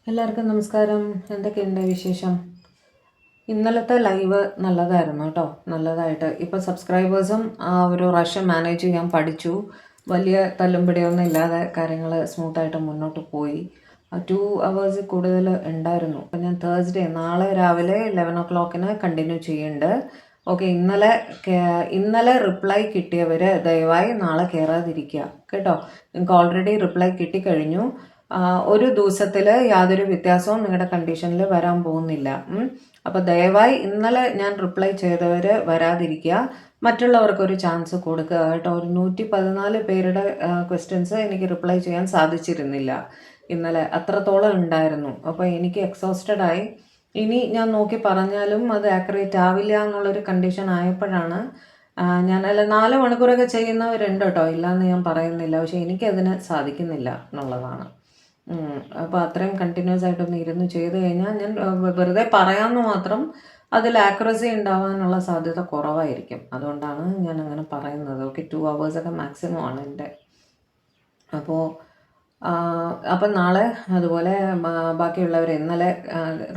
എല്ലാവർക്കും നമസ്കാരം. എന്തൊക്കെയുണ്ട് വിശേഷം? ഇന്നലത്തെ ലൈവ് നല്ലതായിരുന്നു കേട്ടോ. നല്ലതായിട്ട് ഇപ്പോൾ സബ്സ്ക്രൈബേഴ്സും ആ ഒരു റഷ് മാനേജ് ചെയ്യാൻ പഠിച്ചു. വലിയ തല്ലുംപിടിയൊന്നും ഇല്ലാതെ കാര്യങ്ങൾ സ്മൂത്തായിട്ട് മുന്നോട്ട് പോയി. 2 hours കൂടുതൽ ഉണ്ടായിരുന്നു. അപ്പം ഞാൻ നാളെ രാവിലെ 11 o'clock കണ്ടിന്യൂ ചെയ്യുന്നുണ്ട്. ഓക്കെ, ഇന്നലെ റിപ്ലൈ കിട്ടിയവർ ദയവായി നാളെ കയറാതിരിക്കുക കേട്ടോ. നിങ്ങൾക്ക് ഓൾറെഡി റിപ്ലൈ കിട്ടിക്കഴിഞ്ഞു. ഒരു ദിവസത്തിൽ യാതൊരു വ്യത്യാസവും നിങ്ങളുടെ കണ്ടീഷനിൽ വരാൻ പോകുന്നില്ല. അപ്പോൾ ദയവായി ഇന്നലെ ഞാൻ റിപ്ലൈ ചെയ്തവർ വരാതിരിക്കുക. മറ്റുള്ളവർക്കൊരു ചാൻസ് കൊടുക്കുക കേട്ടോ. ഒരു 114 പേരുടെ ക്വസ്റ്റ്യൻസ് എനിക്ക് റിപ്ലൈ ചെയ്യാൻ സാധിച്ചിരുന്നില്ല ഇന്നലെ. അത്രത്തോളം ഉണ്ടായിരുന്നു. അപ്പോൾ എനിക്ക് എക്സോസ്റ്റഡായി. ഇനി ഞാൻ നോക്കി പറഞ്ഞാലും അത് ആക്യുറേറ്റ് ആവില്ല എന്നുള്ളൊരു കണ്ടീഷൻ ആയപ്പോഴാണ് ഞാനല്ല 4 മണിക്കൂറൊക്കെ ചെയ്യുന്നവരുണ്ട് കേട്ടോ, ഇല്ലയെന്ന് ഞാൻ പറയുന്നില്ല. പക്ഷേ എനിക്കതിന് സാധിക്കുന്നില്ല എന്നുള്ളതാണ്. അപ്പോൾ അത്രയും കണ്ടിന്യൂസ് ആയിട്ടൊന്ന് ഇരുന്ന് ചെയ്ത് കഴിഞ്ഞാൽ ഞാൻ വെറുതെ പറയാമെന്ന് മാത്രം, അതിൽ ആക്യുറസി ഉണ്ടാവാനുള്ള സാധ്യത കുറവായിരിക്കും. അതുകൊണ്ടാണ് ഞാൻ അങ്ങനെ പറയുന്നത്. ഓക്കെ, 2 hours മാക്സിമം ആണ് എൻ്റെ. അപ്പം നാളെ അതുപോലെ ബാക്കിയുള്ളവർ ഇന്നലെ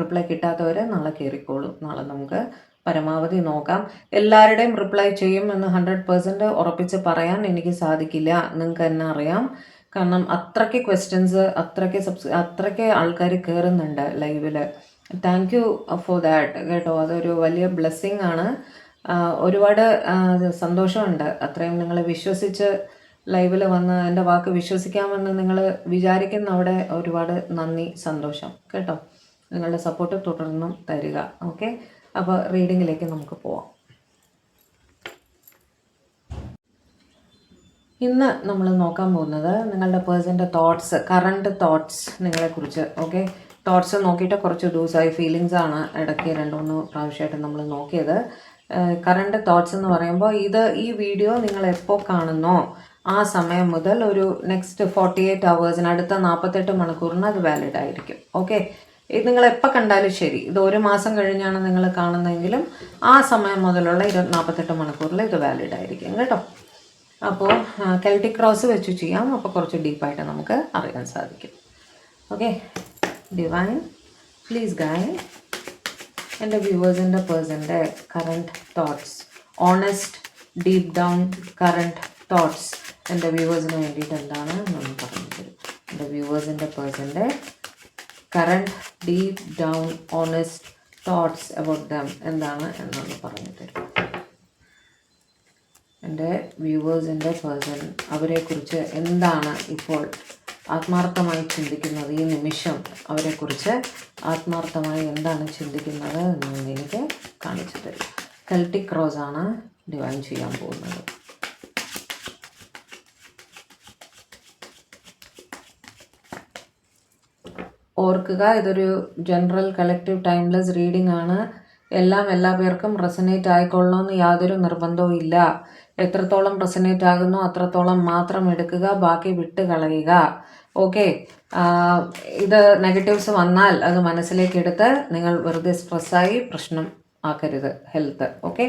റിപ്ലൈ കിട്ടാത്തവർ നാളെ കയറിക്കോളും. നാളെ നമുക്ക് പരമാവധി നോക്കാം. എല്ലാവരുടെയും റിപ്ലൈ ചെയ്യും എന്ന് 100% ഉറപ്പിച്ച് പറയാൻ എനിക്ക് സാധിക്കില്ല. നിങ്ങൾക്ക് തന്നെ അറിയാം. കാരണം അത്രയ്ക്ക് ക്വസ്റ്റ്യൻസ്, അത്രയ്ക്ക് ആൾക്കാർ കയറുന്നുണ്ട് ലൈവിൽ. താങ്ക് യു ഫോർ ദാറ്റ് കേട്ടോ. അതൊരു വലിയ ബ്ലെസ്സിങ് ആണ്. ഒരുപാട് സന്തോഷമുണ്ട്. അത്രയും നിങ്ങൾ വിശ്വസിച്ച് ലൈവിൽ വന്ന് എൻ്റെ വാക്ക് വിശ്വസിക്കാമെന്ന് നിങ്ങൾ വിചാരിക്കുന്ന അവിടെ ഒരുപാട് നന്ദി, സന്തോഷം കേട്ടോ. നിങ്ങളുടെ സപ്പോർട്ട് തുടർന്നും തരിക. ഓക്കെ, അപ്പോൾ റീഡിങ്ങിലേക്ക് നമുക്ക് പോവാം. ഇന്ന് നമ്മൾ നോക്കാൻ പോകുന്നത് നിങ്ങളുടെ പേഴ്സൻ്റെ തോട്ട്സ്, കറണ്ട് തോട്ട്സ് നിങ്ങളെക്കുറിച്ച്. ഓക്കെ, തോട്ട്സ് നോക്കിയിട്ട് കുറച്ച് ദിവസമായി. ഫീലിങ്സ് ആണ് ഇടയ്ക്ക് 2-3 പ്രാവശ്യമായിട്ട് നമ്മൾ നോക്കിയത്. കറണ്ട് തോട്ട്സ് എന്ന് പറയുമ്പോൾ ഈ വീഡിയോ നിങ്ങൾ എപ്പോൾ കാണുന്നോ ആ സമയം മുതൽ ഒരു നെക്സ്റ്റ് 48 hours, അടുത്ത 48 മണിക്കൂറിന് അത് വാലിഡ് ആയിരിക്കും. ഓക്കെ, ഇത് നിങ്ങൾ എപ്പോൾ കണ്ടാലും ശരി. ഇത് 1 മാസം കഴിഞ്ഞാണ് നിങ്ങൾ കാണുന്നതെങ്കിലും ആ സമയം മുതലുള്ള 48 മണിക്കൂറിൽ ഇത് വാലിഡ് ആയിരിക്കും കേട്ടോ. അപ്പോൾ കെൽറ്റിക് ക്രോസ് വെച്ച് ചെയ്യാം. അപ്പോൾ കുറച്ച് ഡീപ്പായിട്ട് നമുക്ക് അറിയാൻ സാധിക്കും. ഓക്കെ, ഡിവൈൻ പ്ലീസ് ഗൈഡ് എൻ്റെ വ്യൂവേഴ്സിൻ്റെ പേഴ്സൻ്റെ current thoughts, honest deep down current thoughts എൻ്റെ വ്യൂവേഴ്സിന് വേണ്ടിയിട്ട് എന്താണ് എന്നൊന്ന് പറഞ്ഞു തരും. എൻ്റെ വ്യൂവേഴ്സിൻ്റെ പേഴ്സൻ്റെ current deep down honest thoughts about them എന്താണ് എന്നൊന്ന് പറഞ്ഞു തരും. എൻ്റെ വ്യൂവേഴ്സിൻ്റെ പേഴ്സൺ അവരെക്കുറിച്ച് എന്താണ് ഇപ്പോൾ ആത്മാർത്ഥമായി ചിന്തിക്കുന്നത്, ഈ നിമിഷം അവരെക്കുറിച്ച് ആത്മാർത്ഥമായി എന്താണ് ചിന്തിക്കുന്നത് എന്നൊന്ന് എനിക്ക് കാണിച്ചു തരും. കെൽറ്റിക് ക്രോസ് ആണ് ഡിവൈൻ ചെയ്യാൻ പോകുന്നത്. ഓർക്കുക, ഇതൊരു ജനറൽ കളക്റ്റീവ് ടൈംലെസ് റീഡിംഗ് ആണ്. എല്ലാ പേർക്കും റെസനേറ്റ് ആയിക്കൊള്ളണമെന്ന് യാതൊരു നിർബന്ധവും ഇല്ല. എത്രത്തോളം റെസനേറ്റ് ആകുന്നോ അത്രത്തോളം മാത്രം എടുക്കുക, ബാക്കി വിട്ട് കളയുക. ഓക്കെ, ഇത് നെഗറ്റീവ്സ് വന്നാൽ അത് മനസ്സിലേക്ക് എടുത്ത് നിങ്ങൾ വെറുതെ സ്ട്രെസ്സായി പ്രശ്നം ആക്കരുത് health. Okay,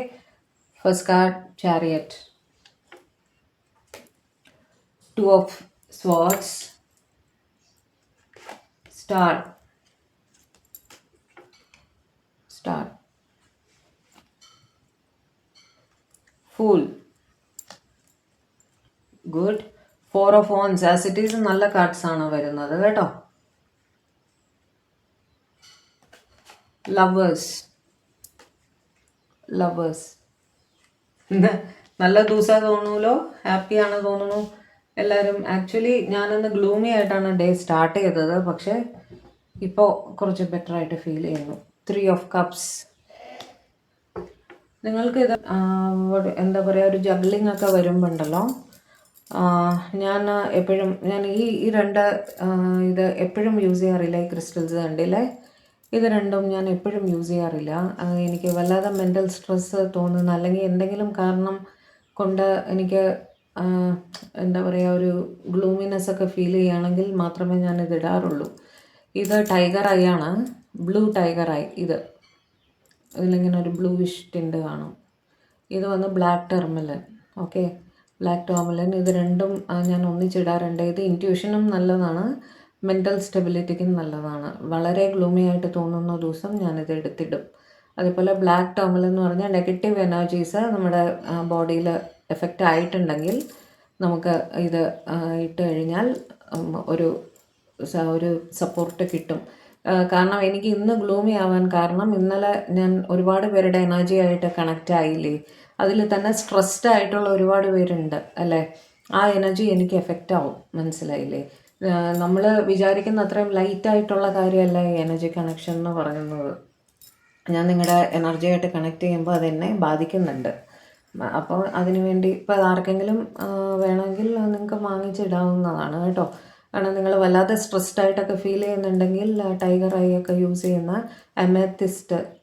first card chariot, 2 of swords, Star, Fool, good, 4 of Wands. As it is നല്ല കാർഡ്സ് ആണ് വരുന്നത് കേട്ടോ. ലവേഴ്സ് നല്ല ദിവസം തോന്നൂലോ, ഹാപ്പിയാണ് തോന്നുന്നു എല്ലാവരും. ആക്ച്വലി ഞാനന്ന് ഗ്ലൂമി ആയിട്ടാണ് ഡേ സ്റ്റാർട്ട് ചെയ്തത്, പക്ഷേ ഇപ്പോൾ കുറച്ച് ബെറ്റർ ആയിട്ട് ഫീൽ ചെയ്യുന്നു. 3 of Cups. നിങ്ങൾക്ക് ഇത് എന്താ പറയുക, ഒരു ജഗ്ലിംഗ് ഒക്കെ വരുമ്പോൾ ഉണ്ടല്ലോ, ഞാൻ ഈ 2 ഇത് എപ്പോഴും യൂസ് ചെയ്യാറില്ല. ഈ ക്രിസ്റ്റൽസ് കണ്ടില്ലേ, ഇത് 2ഉം ഞാൻ എപ്പോഴും യൂസ് ചെയ്യാറില്ല. എനിക്ക് വല്ലാതെ മെൻ്റൽ സ്ട്രെസ്സ് തോന്നുന്ന, അല്ലെങ്കിൽ എന്തെങ്കിലും കാരണം കൊണ്ട് എനിക്ക് എന്താ പറയുക, ഒരു ഗ്ലൂമിനെസ് ഒക്കെ ഫീൽ ചെയ്യുകയാണെങ്കിൽ മാത്രമേ ഞാൻ ഇത് ഇടാറുള്ളൂ. ഇത് ടൈഗർ ഐ ആണ്, ബ്ലൂ ടൈഗർ ഐ. ഇതിലിങ്ങനെ ഒരു ബ്ലൂവിഷ് ടിൻറ്റ് കാണും. ഇത് വന്ന് black tourmaline. Okay, black tourmaline. ഇത് 2ഉം ഞാൻ ഒന്നിച്ചിടാറുണ്ട്. ഇത് ഇൻറ്റ്യൂഷനും നല്ലതാണ്, മെൻ്റൽ സ്റ്റെബിലിറ്റിക്കും നല്ലതാണ്. വളരെ ഗ്ലൂമി ആയിട്ട് തോന്നുന്ന ദിവസം ഞാനിത് എടുത്തിടും. അതേപോലെ ബ്ലാക്ക് ടോമൽ എന്ന് പറഞ്ഞാൽ നെഗറ്റീവ് എനർജീസ് നമ്മുടെ ബോഡിയിൽ എഫക്റ്റ് ആയിട്ടുണ്ടെങ്കിൽ നമുക്ക് ഇത് ഇട്ട് കഴിഞ്ഞാൽ ഒരു ഒരു സപ്പോർട്ട് കിട്ടും. കാരണം എനിക്ക് ഇന്ന് ഗ്ലൂമി ആവാൻ കാരണം ഇന്നലെ ഞാൻ ഒരുപാട് പേരുടെ എനർജി ആയിട്ട് കണക്റ്റ് ആയില്ലേ, അതിൽ തന്നെ സ്ട്രെസ്ഡ് ആയിട്ടുള്ള ഒരുപാട് പേരുണ്ട് അല്ലേ. ആ എനർജി എനിക്ക് എഫക്റ്റ് ആവും, മനസ്സിലായില്ലേ. നമ്മൾ വിചാരിക്കുന്ന അത്രയും ലൈറ്റായിട്ടുള്ള കാര്യമല്ല ഈ എനർജി കണക്ഷൻ എന്ന് പറയുന്നത്. ഞാൻ നിങ്ങളുടെ എനർജിയായിട്ട് കണക്ട് ചെയ്യുമ്പോൾ അതെന്നെ ബാധിക്കുന്നുണ്ട്. അപ്പോൾ അതിനുവേണ്ടി ഇപ്പോൾ ആർക്കെങ്കിലും വേണമെങ്കിൽ നിങ്ങൾക്ക് വാങ്ങിച്ചിടാവുന്നതാണ് കേട്ടോ. കാരണം നിങ്ങൾ വല്ലാതെ സ്ട്രെസ്ഡ് ആയിട്ടൊക്കെ ഫീൽ ചെയ്യുന്നുണ്ടെങ്കിൽ ടൈഗർ ഐ ഒക്കെ യൂസ് ചെയ്യുന്ന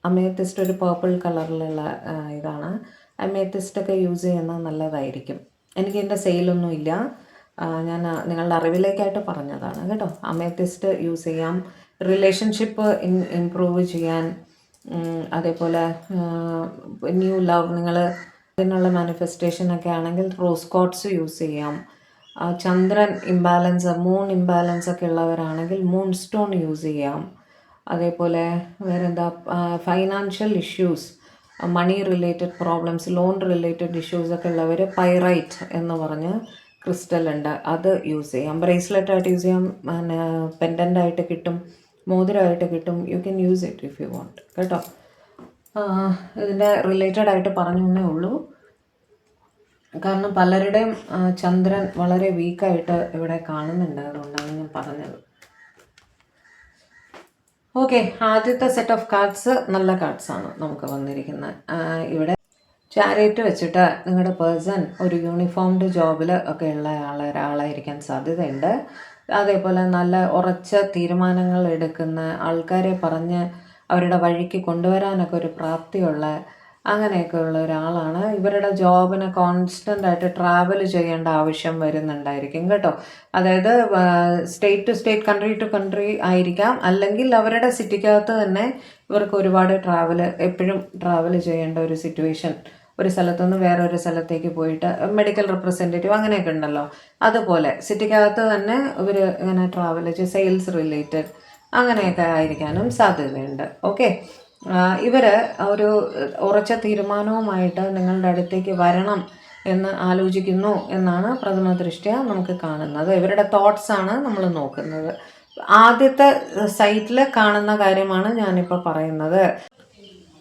അമേത്തിസ്റ്റ് ഒരു പേർപ്പിൾ കളറിലുള്ള ഇതാണ്. അമേത്തിസ്റ്റ് ഒക്കെ യൂസ് ചെയ്യുന്നത് നല്ലതായിരിക്കും. എനിക്ക് എൻ്റെ സെയിലൊന്നുമില്ല, ഞാൻ നിങ്ങളുടെ അറിവിലേക്കായിട്ട് പറഞ്ഞതാണ് കേട്ടോ. അമേത്തിസ്റ്റ് യൂസ് ചെയ്യാം റിലേഷൻഷിപ്പ് ഇംപ്രൂവ് ചെയ്യാൻ. അതേപോലെ ന്യൂ ലവ്, നിങ്ങൾ അതിനുള്ള മാനിഫെസ്റ്റേഷനൊക്കെ ആണെങ്കിൽ റോസ് കോട്ട്സ് യൂസ് ചെയ്യാം. ചന്ദ്രൻ ഇംബാലൻസ്, മൂൺ ഇംബാലൻസ് ഒക്കെ ഉള്ളവരാണെങ്കിൽ മൂൺ സ്റ്റോൺ യൂസ് ചെയ്യാം. അതേപോലെ വേറെന്താ, ഫൈനാൻഷ്യൽ ഇഷ്യൂസ്, മണി റിലേറ്റഡ് പ്രോബ്ലംസ്, ലോൺ റിലേറ്റഡ് ഇഷ്യൂസൊക്കെ ഉള്ളവർ പൈറൈറ്റ് എന്ന് പറഞ്ഞ് ക്രിസ്റ്റൽ ഉണ്ട്, അത് യൂസ് ചെയ്യാം. ബ്രേസ്ലെറ്റായിട്ട് യൂസ് ചെയ്യാം, പിന്നെ പെൻഡൻ്റായിട്ട് കിട്ടും, മോതിരമായിട്ട് കിട്ടും. You can use it if you want കേട്ടോ. ഇതിൻ്റെ റിലേറ്റഡ് ആയിട്ട് പറഞ്ഞു എന്നേ ഉള്ളൂ. കാരണം പലരുടെയും ചന്ദ്രൻ വളരെ വീക്കായിട്ട് ഇവിടെ കാണുന്നുണ്ട്, അതുകൊണ്ടാണ് ഞാൻ പറഞ്ഞത്. ഓക്കെ, ആദ്യത്തെ സെറ്റ് ഓഫ് കാർഡ്സ് നല്ല കാർഡ്സാണ് നമുക്ക് വന്നിരിക്കുന്നത്. ഇവിടെ ചാരിയറ്റ് വെച്ചിട്ട് നിങ്ങളുടെ പേഴ്സൺ ഒരു യൂണിഫോംഡ് ജോബിൽ ഒക്കെ ഉള്ള ഒരാളായിരിക്കാൻ സാധ്യതയുണ്ട്. അതേപോലെ നല്ല ഉറച്ച തീരുമാനങ്ങൾ എടുക്കുന്ന ആൾക്കാരെ പറഞ്ഞ് അവരുടെ വഴിക്ക് കൊണ്ടുവരാനൊക്കെ ഒരു പ്രാപ്തിയുള്ള അങ്ങനെയൊക്കെ ഉള്ള ഒരാളാണ്. ഇവരുടെ ജോബിന് കോൺസ്റ്റൻ്റ് ആയിട്ട് ട്രാവൽ ചെയ്യേണ്ട ആവശ്യം വരുന്നുണ്ടായിരിക്കും കേട്ടോ. അതായത് state to state, country to country ആയിരിക്കാം, അല്ലെങ്കിൽ അവരുടെ സിറ്റിക്കകത്ത് തന്നെ ഇവർക്ക് ഒരുപാട് എപ്പോഴും ട്രാവൽ ചെയ്യേണ്ട ഒരു സിറ്റുവേഷൻ, ഒരു സ്ഥലത്തുനിന്ന് വേറൊരു സ്ഥലത്തേക്ക് പോയിട്ട് മെഡിക്കൽ റെപ്രസെൻറ്റേറ്റീവ് അങ്ങനെയൊക്കെ ഉണ്ടല്ലോ, അതുപോലെ സിറ്റിക്കകത്ത് തന്നെ ഇവർ ഇങ്ങനെ ട്രാവൽ ചെയ്ത് സെയിൽസ് റിലേറ്റഡ് അങ്ങനെയൊക്കെ ആയിരിക്കാനും സാധ്യതയുണ്ട്. ഓക്കെ, ഇവർ ഒരു ഉറച്ച തീരുമാനവുമായിട്ട് നിങ്ങളുടെ അടുത്തേക്ക് വരണം എന്ന് ആലോചിക്കുന്നു എന്നാണ് പ്രഥമ ദൃഷ്ട്യാ നമുക്ക് കാണുന്നത്. ഇവരുടെ തോട്ട്സാണ് നമ്മൾ നോക്കുന്നത്. ആദ്യത്തെ സൈറ്റിൽ കാണുന്ന കാര്യമാണ് ഞാനിപ്പോൾ പറയുന്നത്.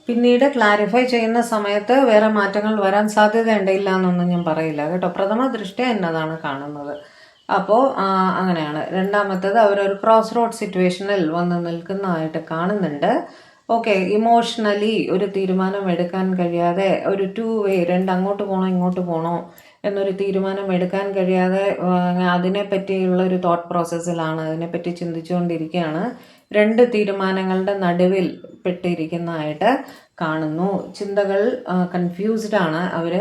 പിന്നീട് ക്ലാരിഫൈ ചെയ്യുന്ന സമയത്ത് വേറെ മാറ്റങ്ങൾ വരാൻ സാധ്യതയുണ്ട്, ഇല്ല എന്നൊന്നും ഞാൻ പറയില്ല കേട്ടോ. പ്രഥമ ദൃഷ്ട്യാ എന്നതാണ് കാണുന്നത്. അപ്പോൾ അങ്ങനെയാണ്. രണ്ടാമത്തേത് അവരൊരു ക്രോസ് റോഡ് സിറ്റുവേഷനിൽ വന്ന് നിൽക്കുന്നതായിട്ട് കാണുന്നുണ്ട്. ഓക്കെ, ഇമോഷണലി ഒരു തീരുമാനം എടുക്കാൻ കഴിയാതെ, ഒരു ടു വേ, അങ്ങോട്ട് പോകണോ ഇങ്ങോട്ട് പോകണോ എന്നൊരു തീരുമാനം എടുക്കാൻ കഴിയാതെ അതിനെപ്പറ്റിയുള്ള ഒരു തോട്ട് പ്രോസസ്സിലാണ്, അതിനെപ്പറ്റി ചിന്തിച്ചുകൊണ്ടിരിക്കുകയാണ്. രണ്ട് തീരുമാനങ്ങളുടെ നടുവിൽ പെട്ടിരിക്കുന്നതായിട്ട് കാണുന്നു. ചിന്തകൾ കൺഫ്യൂസ്ഡ് ആണ്. അവർ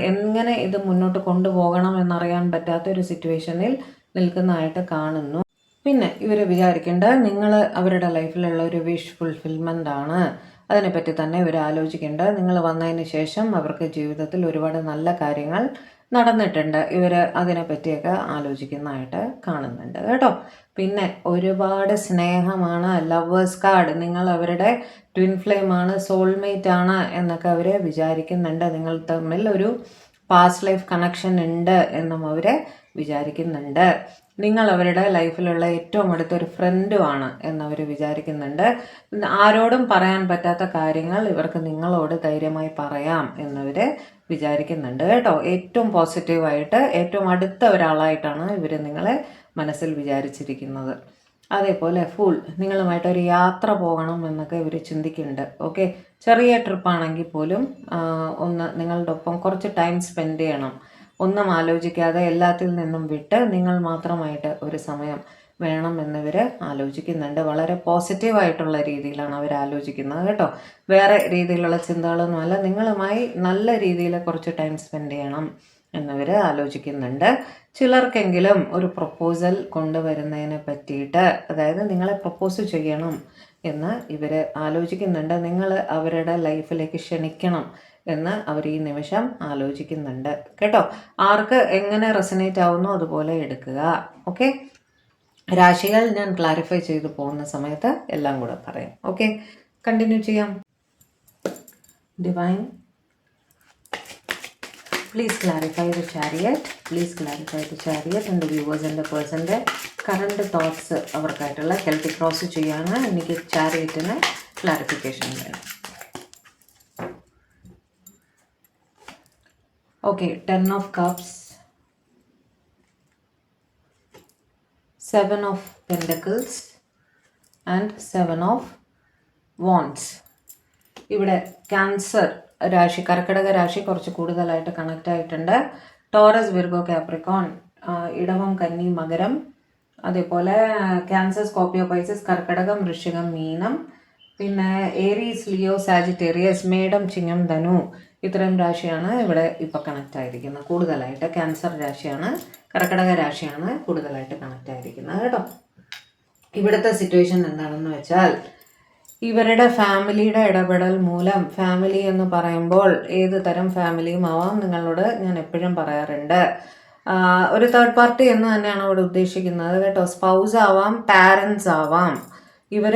എങ്ങനെ ഇത് മുന്നോട്ട് കൊണ്ടുപോകണം എന്നറിയാൻ പറ്റാത്ത ഒരു സിറ്റുവേഷനിൽ നിൽക്കുന്നതായിട്ട് കാണുന്നു. പിന്നെ ഇവർ വിചാരിക്കേണ്ടത് നിങ്ങൾ അവരുടെ ലൈഫിലുള്ള ഒരു വിഷ് ഫുൾഫിൽമെൻ്റ് ആണ്. അതിനെപ്പറ്റി തന്നെ ഇവർ ആലോചിക്കേണ്ടത്. നിങ്ങൾ വന്നതിന് ശേഷം അവർക്ക് ജീവിതത്തിൽ ഒരുപാട് നല്ല കാര്യങ്ങൾ നടന്നിട്ടുണ്ട്. ഇവർ അതിനെപ്പറ്റിയൊക്കെ ആലോചിക്കുന്നതായിട്ട് കാണുന്നുണ്ട് കേട്ടോ. പിന്നെ ഒരുപാട് സ്നേഹമാണ്, ലവേഴ്സ് കാർഡ്, നിങ്ങൾ അവരുടെ ട്വിൻ ഫ്ലെയിമാണ്, സോൾമേറ്റ് ആണ് എന്നൊക്കെ അവർ വിചാരിക്കുന്നുണ്ട്. നിങ്ങൾ തമ്മിൽ ഒരു പാസ്റ്റ് ലൈഫ് കണക്ഷൻ ഉണ്ട് എന്നും അവർ വിചാരിക്കുന്നുണ്ട്. നിങ്ങൾ അവരുടെ ലൈഫിലുള്ള ഏറ്റവും അടുത്തൊരു ഫ്രണ്ടുമാണ് എന്നവർ വിചാരിക്കുന്നുണ്ട്. ആരോടും പറയാൻ പറ്റാത്ത കാര്യങ്ങൾ ഇവർക്ക് നിങ്ങളോട് ധൈര്യമായി പറയാം എന്നവർ വിചാരിക്കുന്നുണ്ട് കേട്ടോ. ഏറ്റവും പോസിറ്റീവായിട്ട് ഏറ്റവും അടുത്ത ഒരാളായിട്ടാണ് ഇവർ നിങ്ങളെ മനസ്സിൽ വിചാരിച്ചിരിക്കുന്നത്. അതേപോലെ ഫുൾ നിങ്ങളുമായിട്ടൊരു യാത്ര പോകണം എന്നൊക്കെ ഇവർ ചിന്തിക്കുന്നുണ്ട്. ഓക്കെ, ചെറിയ ട്രിപ്പാണെങ്കിൽ പോലും ഒന്ന് നിങ്ങളുടെ ഒപ്പം കുറച്ച് ടൈം സ്പെൻഡ് ചെയ്യണം. ഒന്നും ആലോചിക്കാതെ എല്ലാത്തിൽ നിന്നും വിട്ട് നിങ്ങൾ മാത്രമായിട്ട് ഒരു സമയം വേണം എന്നിവർ ആലോചിക്കുന്നുണ്ട്. വളരെ പോസിറ്റീവായിട്ടുള്ള രീതിയിലാണ് അവർ ആലോചിക്കുന്നത് കേട്ടോ. വേറെ രീതിയിലുള്ള ചിന്തകളൊന്നുമല്ല, നിങ്ങളുമായി നല്ല രീതിയിൽ കുറച്ച് ടൈം സ്പെൻഡ് ചെയ്യണം എന്നവർ ആലോചിക്കുന്നുണ്ട്. ചിലർക്കെങ്കിലും ഒരു പ്രപ്പോസൽ കൊണ്ടുവരുന്നതിനെ പറ്റിയിട്ട്, അതായത് നിങ്ങളെ പ്രപ്പോസ് ചെയ്യണം എന്ന് ഇവർ ആലോചിക്കുന്നുണ്ട്. നിങ്ങൾ അവരുടെ ലൈഫിലേക്ക് ക്ഷണിക്കണം എന്ന് അവർ ഈ നിമിഷം ആലോചിക്കുന്നുണ്ട് കേട്ടോ. ആർക്ക് എങ്ങനെ റെസനേറ്റ് ആവുന്നോ അതുപോലെ എടുക്കുക. ഓക്കെ, രാശികൾ ഞാൻ ക്ലാരിഫൈ ചെയ്തു പോകുന്ന സമയത്ത് എല്ലാം കൂടെ പറയാം. ഓക്കെ, കണ്ടിന്യൂ ചെയ്യാം. Divine, please clarify the chariot. Please clarify the chariot. എൻ്റെ വ്യൂവേഴ്സിൻ്റെ പേഴ്സൻ്റെ കറണ്ട് തോട്ട്സ് അവർക്കായിട്ടുള്ള ഹെൽത്ത് ക്രോസ് ചെയ്യാണ്. എനിക്ക് ചാരിയറ്റിന് ക്ലാരിഫിക്കേഷൻ വേണം. Okay, 10 of cups, 7 of pentacles and 7 of wands. ഇവിടെ ക്യാൻസർ രാശി, കർക്കിടക രാശി കുറച്ച് കൂടുതലായിട്ട് കണക്റ്റ് ആയിട്ടുണ്ട്. ടോറസ്, വിർഗോ, കാപ്രിക്കോൺ, ഇടവം, കന്നി, മകരം, അതേപോലെ ക്യാൻസർ, സ്കോർപ്പിയോ, പൈസസ്, കർക്കിടകം, വൃശ്ചികം, മീനം, പിന്നെ ഏരീസ്, ലിയോ, സാജിറ്റേറിയസ്, മേടം, ചിങ്ങം, ധനു, ഇത്രയും രാശിയാണ് ഇവിടെ ഇപ്പോൾ കണക്റ്റ് ആയിരിക്കുന്നത്. കൂടുതലായിട്ട് ക്യാൻസർ രാശിയാണ്, കർക്കിടക രാശിയാണ് കൂടുതലായിട്ട് കണക്റ്റ് ആയിരിക്കുന്നത് കേട്ടോ. ഇവിടുത്തെ സിറ്റുവേഷൻ എന്താണെന്ന് വെച്ചാൽ ഇവരുടെ ഫാമിലിയുടെ ഇടപെടൽ മൂലം, ഫാമിലി എന്ന് പറയുമ്പോൾ ഏത് തരം ഫാമിലിയും ആവാം, നിങ്ങളോട് ഞാൻ എപ്പോഴും പറയാറുണ്ട്, ഒരു തേർഡ് പാർട്ടി എന്ന് തന്നെയാണ് ഇവിടെ ഉദ്ദേശിക്കുന്നത് കേട്ടോ. സ്പൗസ് ആവാം, പാരൻസ് ആവാം. ഇവർ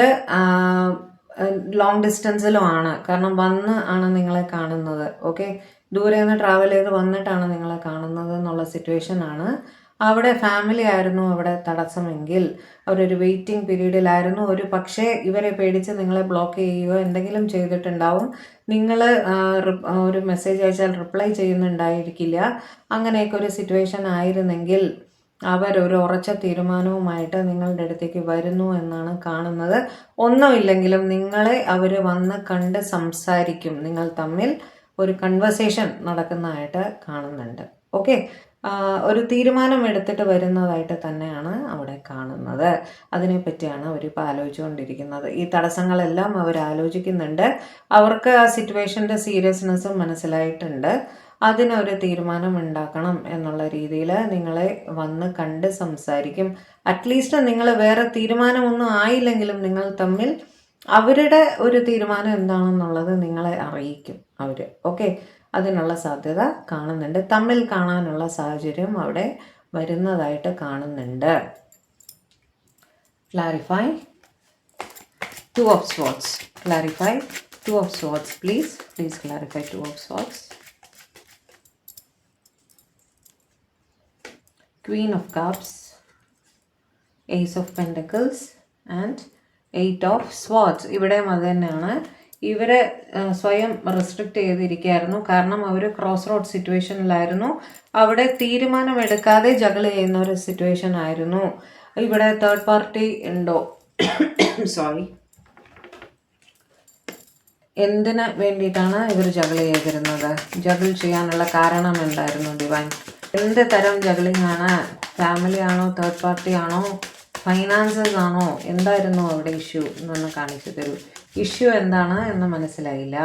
ലോങ് ഡിസ്റ്റൻസിലും ആണ്, കാരണം വന്ന് ആണ് നിങ്ങളെ കാണുന്നത്. ഓക്കെ, ദൂരെ നിന്ന് ട്രാവൽ ചെയ്ത് വന്നിട്ടാണ് നിങ്ങളെ കാണുന്നത് എന്നുള്ള സിറ്റുവേഷൻ ആണ്. അവിടെ ഫാമിലി ആയിരുന്നു അവിടെ തടസ്സമെങ്കിൽ, അവരൊരു വെയിറ്റിംഗ് പീരീഡിലായിരുന്നു. ഒരു പക്ഷേ ഇവരെ പേടിച്ച് നിങ്ങളെ ബ്ലോക്ക് ചെയ്യുകയോ എന്തെങ്കിലും ചെയ്തിട്ടുണ്ടാവും. നിങ്ങൾ ഒരു മെസ്സേജ് അയച്ചാൽ റിപ്ലൈ ചെയ്യുന്നുണ്ടായിരിക്കില്ല. അങ്ങനെയൊക്കെ ഒരു സിറ്റുവേഷൻ ആയിരുന്നെങ്കിൽ അവരൊരു ഉറച്ച തീരുമാനവുമായിട്ട് നിങ്ങളുടെ അടുത്തേക്ക് വരുന്നു എന്നാണ് കാണുന്നത്. ഒന്നുമില്ലെങ്കിലും നിങ്ങളെ അവർ വന്ന് കണ്ട് സംസാരിക്കും, നിങ്ങൾ തമ്മിൽ ഒരു കൺവെർസേഷൻ നടക്കുന്നതായിട്ട് കാണുന്നുണ്ട്. ഓക്കെ, ഒരു തീരുമാനം എടുത്തിട്ട് വരുന്നതായിട്ട് തന്നെയാണ് അവിടെ കാണുന്നത്. അതിനെപ്പറ്റിയാണ് അവരിപ്പോൾ ആലോചിച്ചുകൊണ്ടിരിക്കുന്നത്. ഈ തടസ്സങ്ങളെല്ലാം അവർ ആലോചിക്കുന്നുണ്ട്. അവർക്ക് ആ സിറ്റുവേഷൻ്റെ സീരിയസ്നെസ്സും മനസ്സിലായിട്ടുണ്ട്. അതിനൊരു തീരുമാനം ഉണ്ടാക്കണം എന്നുള്ള രീതിയിൽ നിങ്ങളെ വന്ന് കണ്ട് സംസാരിക്കും. അറ്റ്ലീസ്റ്റ് നിങ്ങൾ വേറെ തീരുമാനമൊന്നും ആയില്ലെങ്കിലും നിങ്ങൾ തമ്മിൽ അവരുടെ ഒരു തീരുമാനം എന്താണെന്നുള്ളത് നിങ്ങളെ അറിയിക്കും അവർ. ഓക്കെ, അതിനുള്ള സാധ്യത കാണുന്നുണ്ട്. തമ്മിൽ കാണാനുള്ള സാഹചര്യം അവിടെ വരുന്നതായിട്ട് കാണുന്നുണ്ട്. Clarify 2 of swords. Clarify 2 of swords, please. Please clarify 2 of swords. Queen of cups, Ace of pentacles and 8 of swords. ഇവിടെയും അത് തന്നെയാണ്. ഇവരെ സ്വയം റെസ്ട്രിക്റ്റ് ചെയ്തിരിക്കുകയായിരുന്നു, കാരണം അവർ ക്രോസ് റോഡ് സിറ്റുവേഷനിലായിരുന്നു. അവിടെ തീരുമാനമെടുക്കാതെ ജഗിൾ ചെയ്യുന്ന ഒരു സിറ്റുവേഷൻ ആയിരുന്നു. ഇവിടെ തേർഡ് പാർട്ടി ഉണ്ടോ? സോറി, എന്തിന് വേണ്ടിയിട്ടാണ് ഇവർ ജഗിൾ ചെയ്തിരുന്നത്? ജഗിൾ ചെയ്യാനുള്ള കാരണം എന്തായിരുന്നു ഡിവൈൻ? എന്ത് തരം ജഗിളിംഗ് ആണ്? ഫാമിലി ആണോ, തേർഡ് പാർട്ടി ആണോ, ഫൈനാൻസസ് ആണോ? എന്തായിരുന്നു അവിടെ ഇഷ്യൂ എന്നൊന്ന് കാണിച്ചു തരൂ. ഇഷ്യൂ എന്താണ് എന്ന് മനസ്സിലായില്ല.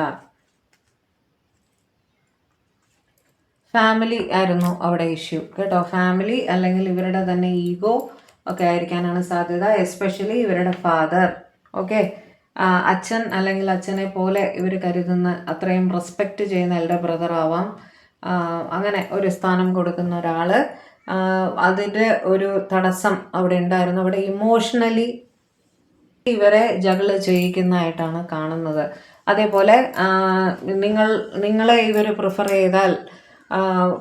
ഫാമിലി ആയിരുന്നു അവിടെ ഇഷ്യൂ കേട്ടോ. ഫാമിലി അല്ലെങ്കിൽ ഇവരുടെ തന്നെ ഈഗോ ഒക്കെ ആയിരിക്കാനാണ് സാധ്യത. എസ്പെഷ്യലി ഇവരുടെ ഫാദർ. ഓക്കെ, അച്ഛൻ അല്ലെങ്കിൽ അച്ഛനെ പോലെ ഇവർ കരുതുന്ന, അത്രയും റെസ്പെക്റ്റ് ചെയ്യുന്ന എൽഡർ ബ്രദർ ആവാം. അങ്ങനെ ഒരു സ്ഥാനം കൊടുക്കുന്ന ഒരാൾ, അതിൻ്റെ ഒരു തടസ്സം അവിടെ ഉണ്ടായിരുന്നു. അവിടെ ഇമോഷണലി ഇവരെ ജഗിൾ ചെയ്യിക്കുന്നതായിട്ടാണ് കാണുന്നത്. അതേപോലെ നിങ്ങളെ ഇവർ പ്രിഫർ ചെയ്താൽ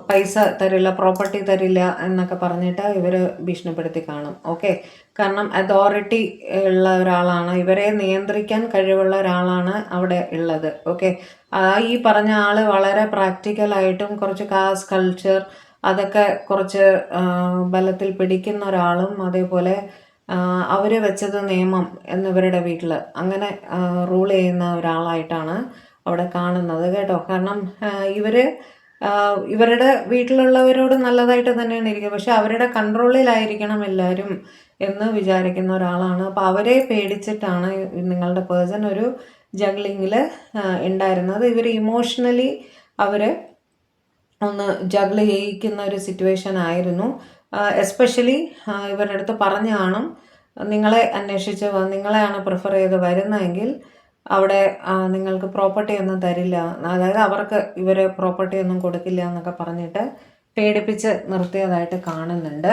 പൈസ തരില്ല, പ്രോപ്പർട്ടി തരില്ല എന്നൊക്കെ പറഞ്ഞിട്ട് ഇവർ ഭീഷണിപ്പെടുത്തി കാണും. ഓക്കെ, കാരണം അതോറിറ്റി ഉള്ള ഒരാളാണ്, ഇവരെ നിയന്ത്രിക്കാൻ കഴിവുള്ള ഒരാളാണ് അവിടെ ഉള്ളത്. ഓക്കെ, ഈ പറഞ്ഞ ആൾ വളരെ പ്രാക്ടിക്കലായിട്ടും കുറച്ച് കാസ്റ്റ് കൾച്ചർ അതൊക്കെ കുറച്ച് ബലത്തിൽ പിടിക്കുന്ന ഒരാളും, അതേപോലെ അവർ വെച്ചത് നിയമം എന്നിവരുടെ വീട്ടിൽ അങ്ങനെ റൂൾ ചെയ്യുന്ന ഒരാളായിട്ടാണ് അവിടെ കാണുന്നത് കേട്ടോ. കാരണം ഇവരുടെ വീട്ടിലുള്ളവരോട് നല്ലതായിട്ട് തന്നെയാണ് ഇരിക്കുക, പക്ഷെ അവരുടെ കൺട്രോളിലായിരിക്കണം എല്ലാവരും എന്ന് വിചാരിക്കുന്ന ഒരാളാണ്. അപ്പോൾ അവരെ പേടിച്ചിട്ടാണ് നിങ്ങളുടെ പേഴ്സൺ ഒരു ജഗ്ലിങ്ങിൽ ഉണ്ടായിരുന്നത്. ഇവർ ഇമോഷണലി അവർ ഒന്ന് ജഗിൾ ചെയ്യിക്കുന്ന ഒരു സിറ്റുവേഷൻ ആയിരുന്നു. എസ്പെഷ്യലി ഇവരുടെ അടുത്ത് പറഞ്ഞു കാണും, നിങ്ങളെ അന്വേഷിച്ച് നിങ്ങളെയാണ് പ്രിഫർ ചെയ്ത് വരുന്നതെങ്കിൽ അവിടെ നിങ്ങൾക്ക് പ്രോപ്പർട്ടി ഒന്നും തരില്ല, അതായത് അവർക്ക് ഇവർ പ്രോപ്പർട്ടി ഒന്നും കൊടുക്കില്ല എന്നൊക്കെ പറഞ്ഞിട്ട് പേടിപ്പിച്ച് നിർത്തിയതായിട്ട് കാണുന്നുണ്ട്.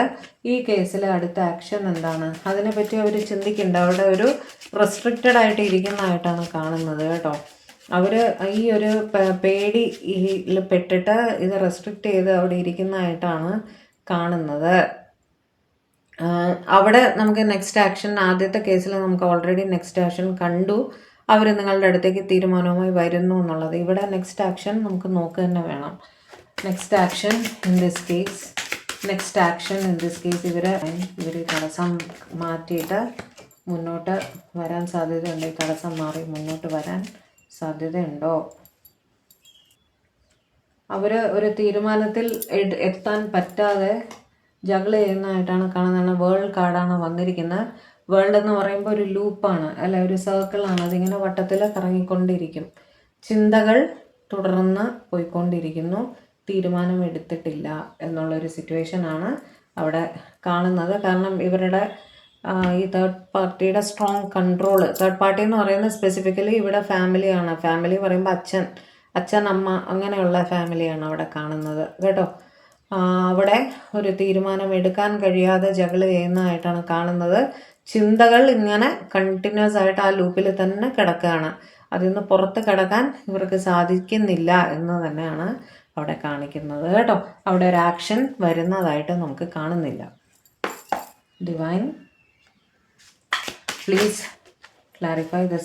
ഈ കേസിൽ അടുത്ത ആക്ഷൻ എന്താണ്, അതിനെപ്പറ്റി അവർ ചിന്തിക്കുന്നുണ്ട്. അവിടെ ഒരു റെസ്ട്രിക്റ്റഡ് ആയിട്ട് ഇരിക്കുന്നതായിട്ടാണ് കാണുന്നത് കേട്ടോ. അവർ ഈ ഒരു പേടിയിൽ പെട്ടിട്ട് ഇത് റെസ്ട്രിക്റ്റ് ചെയ്ത് അവിടെ ഇരിക്കുന്നതായിട്ടാണ് കാണുന്നത്. അവിടെ നമുക്ക് നെക്സ്റ്റ് ആക്ഷൻ, ആദ്യത്തെ കേസിൽ നമുക്ക് ഓൾറെഡി നെക്സ്റ്റ് ആക്ഷൻ കണ്ടു. അവർ നിങ്ങളുടെ അടുത്തേക്ക് തീരുമാനവുമായി വരുന്നു എന്നുള്ളത്. ഇവിടെ നെക്സ്റ്റ് ആക്ഷൻ നമുക്ക് നോക്കുക തന്നെ വേണം. Next action in this case ഇവർ തടസ്സം മാറ്റിയിട്ട് മുന്നോട്ട് വരാൻ സാധ്യതയുണ്ട്. ഈ തടസ്സം മാറി മുന്നോട്ട് വരാൻ സാധ്യതയുണ്ടോ? അവർ ഒരു തീരുമാനത്തിൽ എത്താൻ പറ്റാതെ ജഗിൾ ചെയ്യുന്നതായിട്ടാണ് കാണുന്നത്. വേൾഡ് കാർഡാണ് വന്നിരിക്കുന്നത്. വേൾഡ് എന്ന് പറയുമ്പോൾ ഒരു ലൂപ്പാണ്, അല്ല ഒരു സർക്കിളാണ്. അതിങ്ങനെ വട്ടത്തിൽ കറങ്ങിക്കൊണ്ടിരിക്കും. ചിന്തകൾ തുടർന്ന് പോയിക്കൊണ്ടിരിക്കുന്നു. തീരുമാനം എടുത്തിട്ടില്ല എന്നുള്ളൊരു സിറ്റുവേഷനാണ് അവിടെ കാണുന്നത്. കാരണം ഇവരുടെ ഈ തേർഡ് പാർട്ടിയുടെ സ്ട്രോങ് കൺട്രോൾ. തേർഡ് പാർട്ടി എന്ന് പറയുന്നത് സ്പെസിഫിക്കലി ഇവിടെ ഫാമിലിയാണ്. ഫാമിലി പറയുമ്പോൾ അച്ഛൻ അമ്മ അങ്ങനെയുള്ള ഫാമിലിയാണ് അവിടെ കാണുന്നത് കേട്ടോ. അവിടെ ഒരു തീരുമാനം എടുക്കാൻ കഴിയാതെ ജഗിൾ ചെയ്യുന്നതായിട്ടാണ് കാണുന്നത്. ചിന്തകൾ ഇങ്ങനെ കണ്ടിന്യൂസ് ആയിട്ട് ആ ലൂപ്പിൽ തന്നെ കിടക്കുകയാണ്. അതിൽ നിന്ന് പുറത്ത് കിടക്കാൻ ഇവർക്ക് സാധിക്കുന്നില്ല എന്ന് തന്നെയാണ് അവിടെ കാണിക്കുന്നത് കേട്ടോ. അവിടെ ഒരു ആക്ഷൻ വരുന്നതായിട്ട് നമുക്ക് കാണുന്നില്ല. Divine please clarify the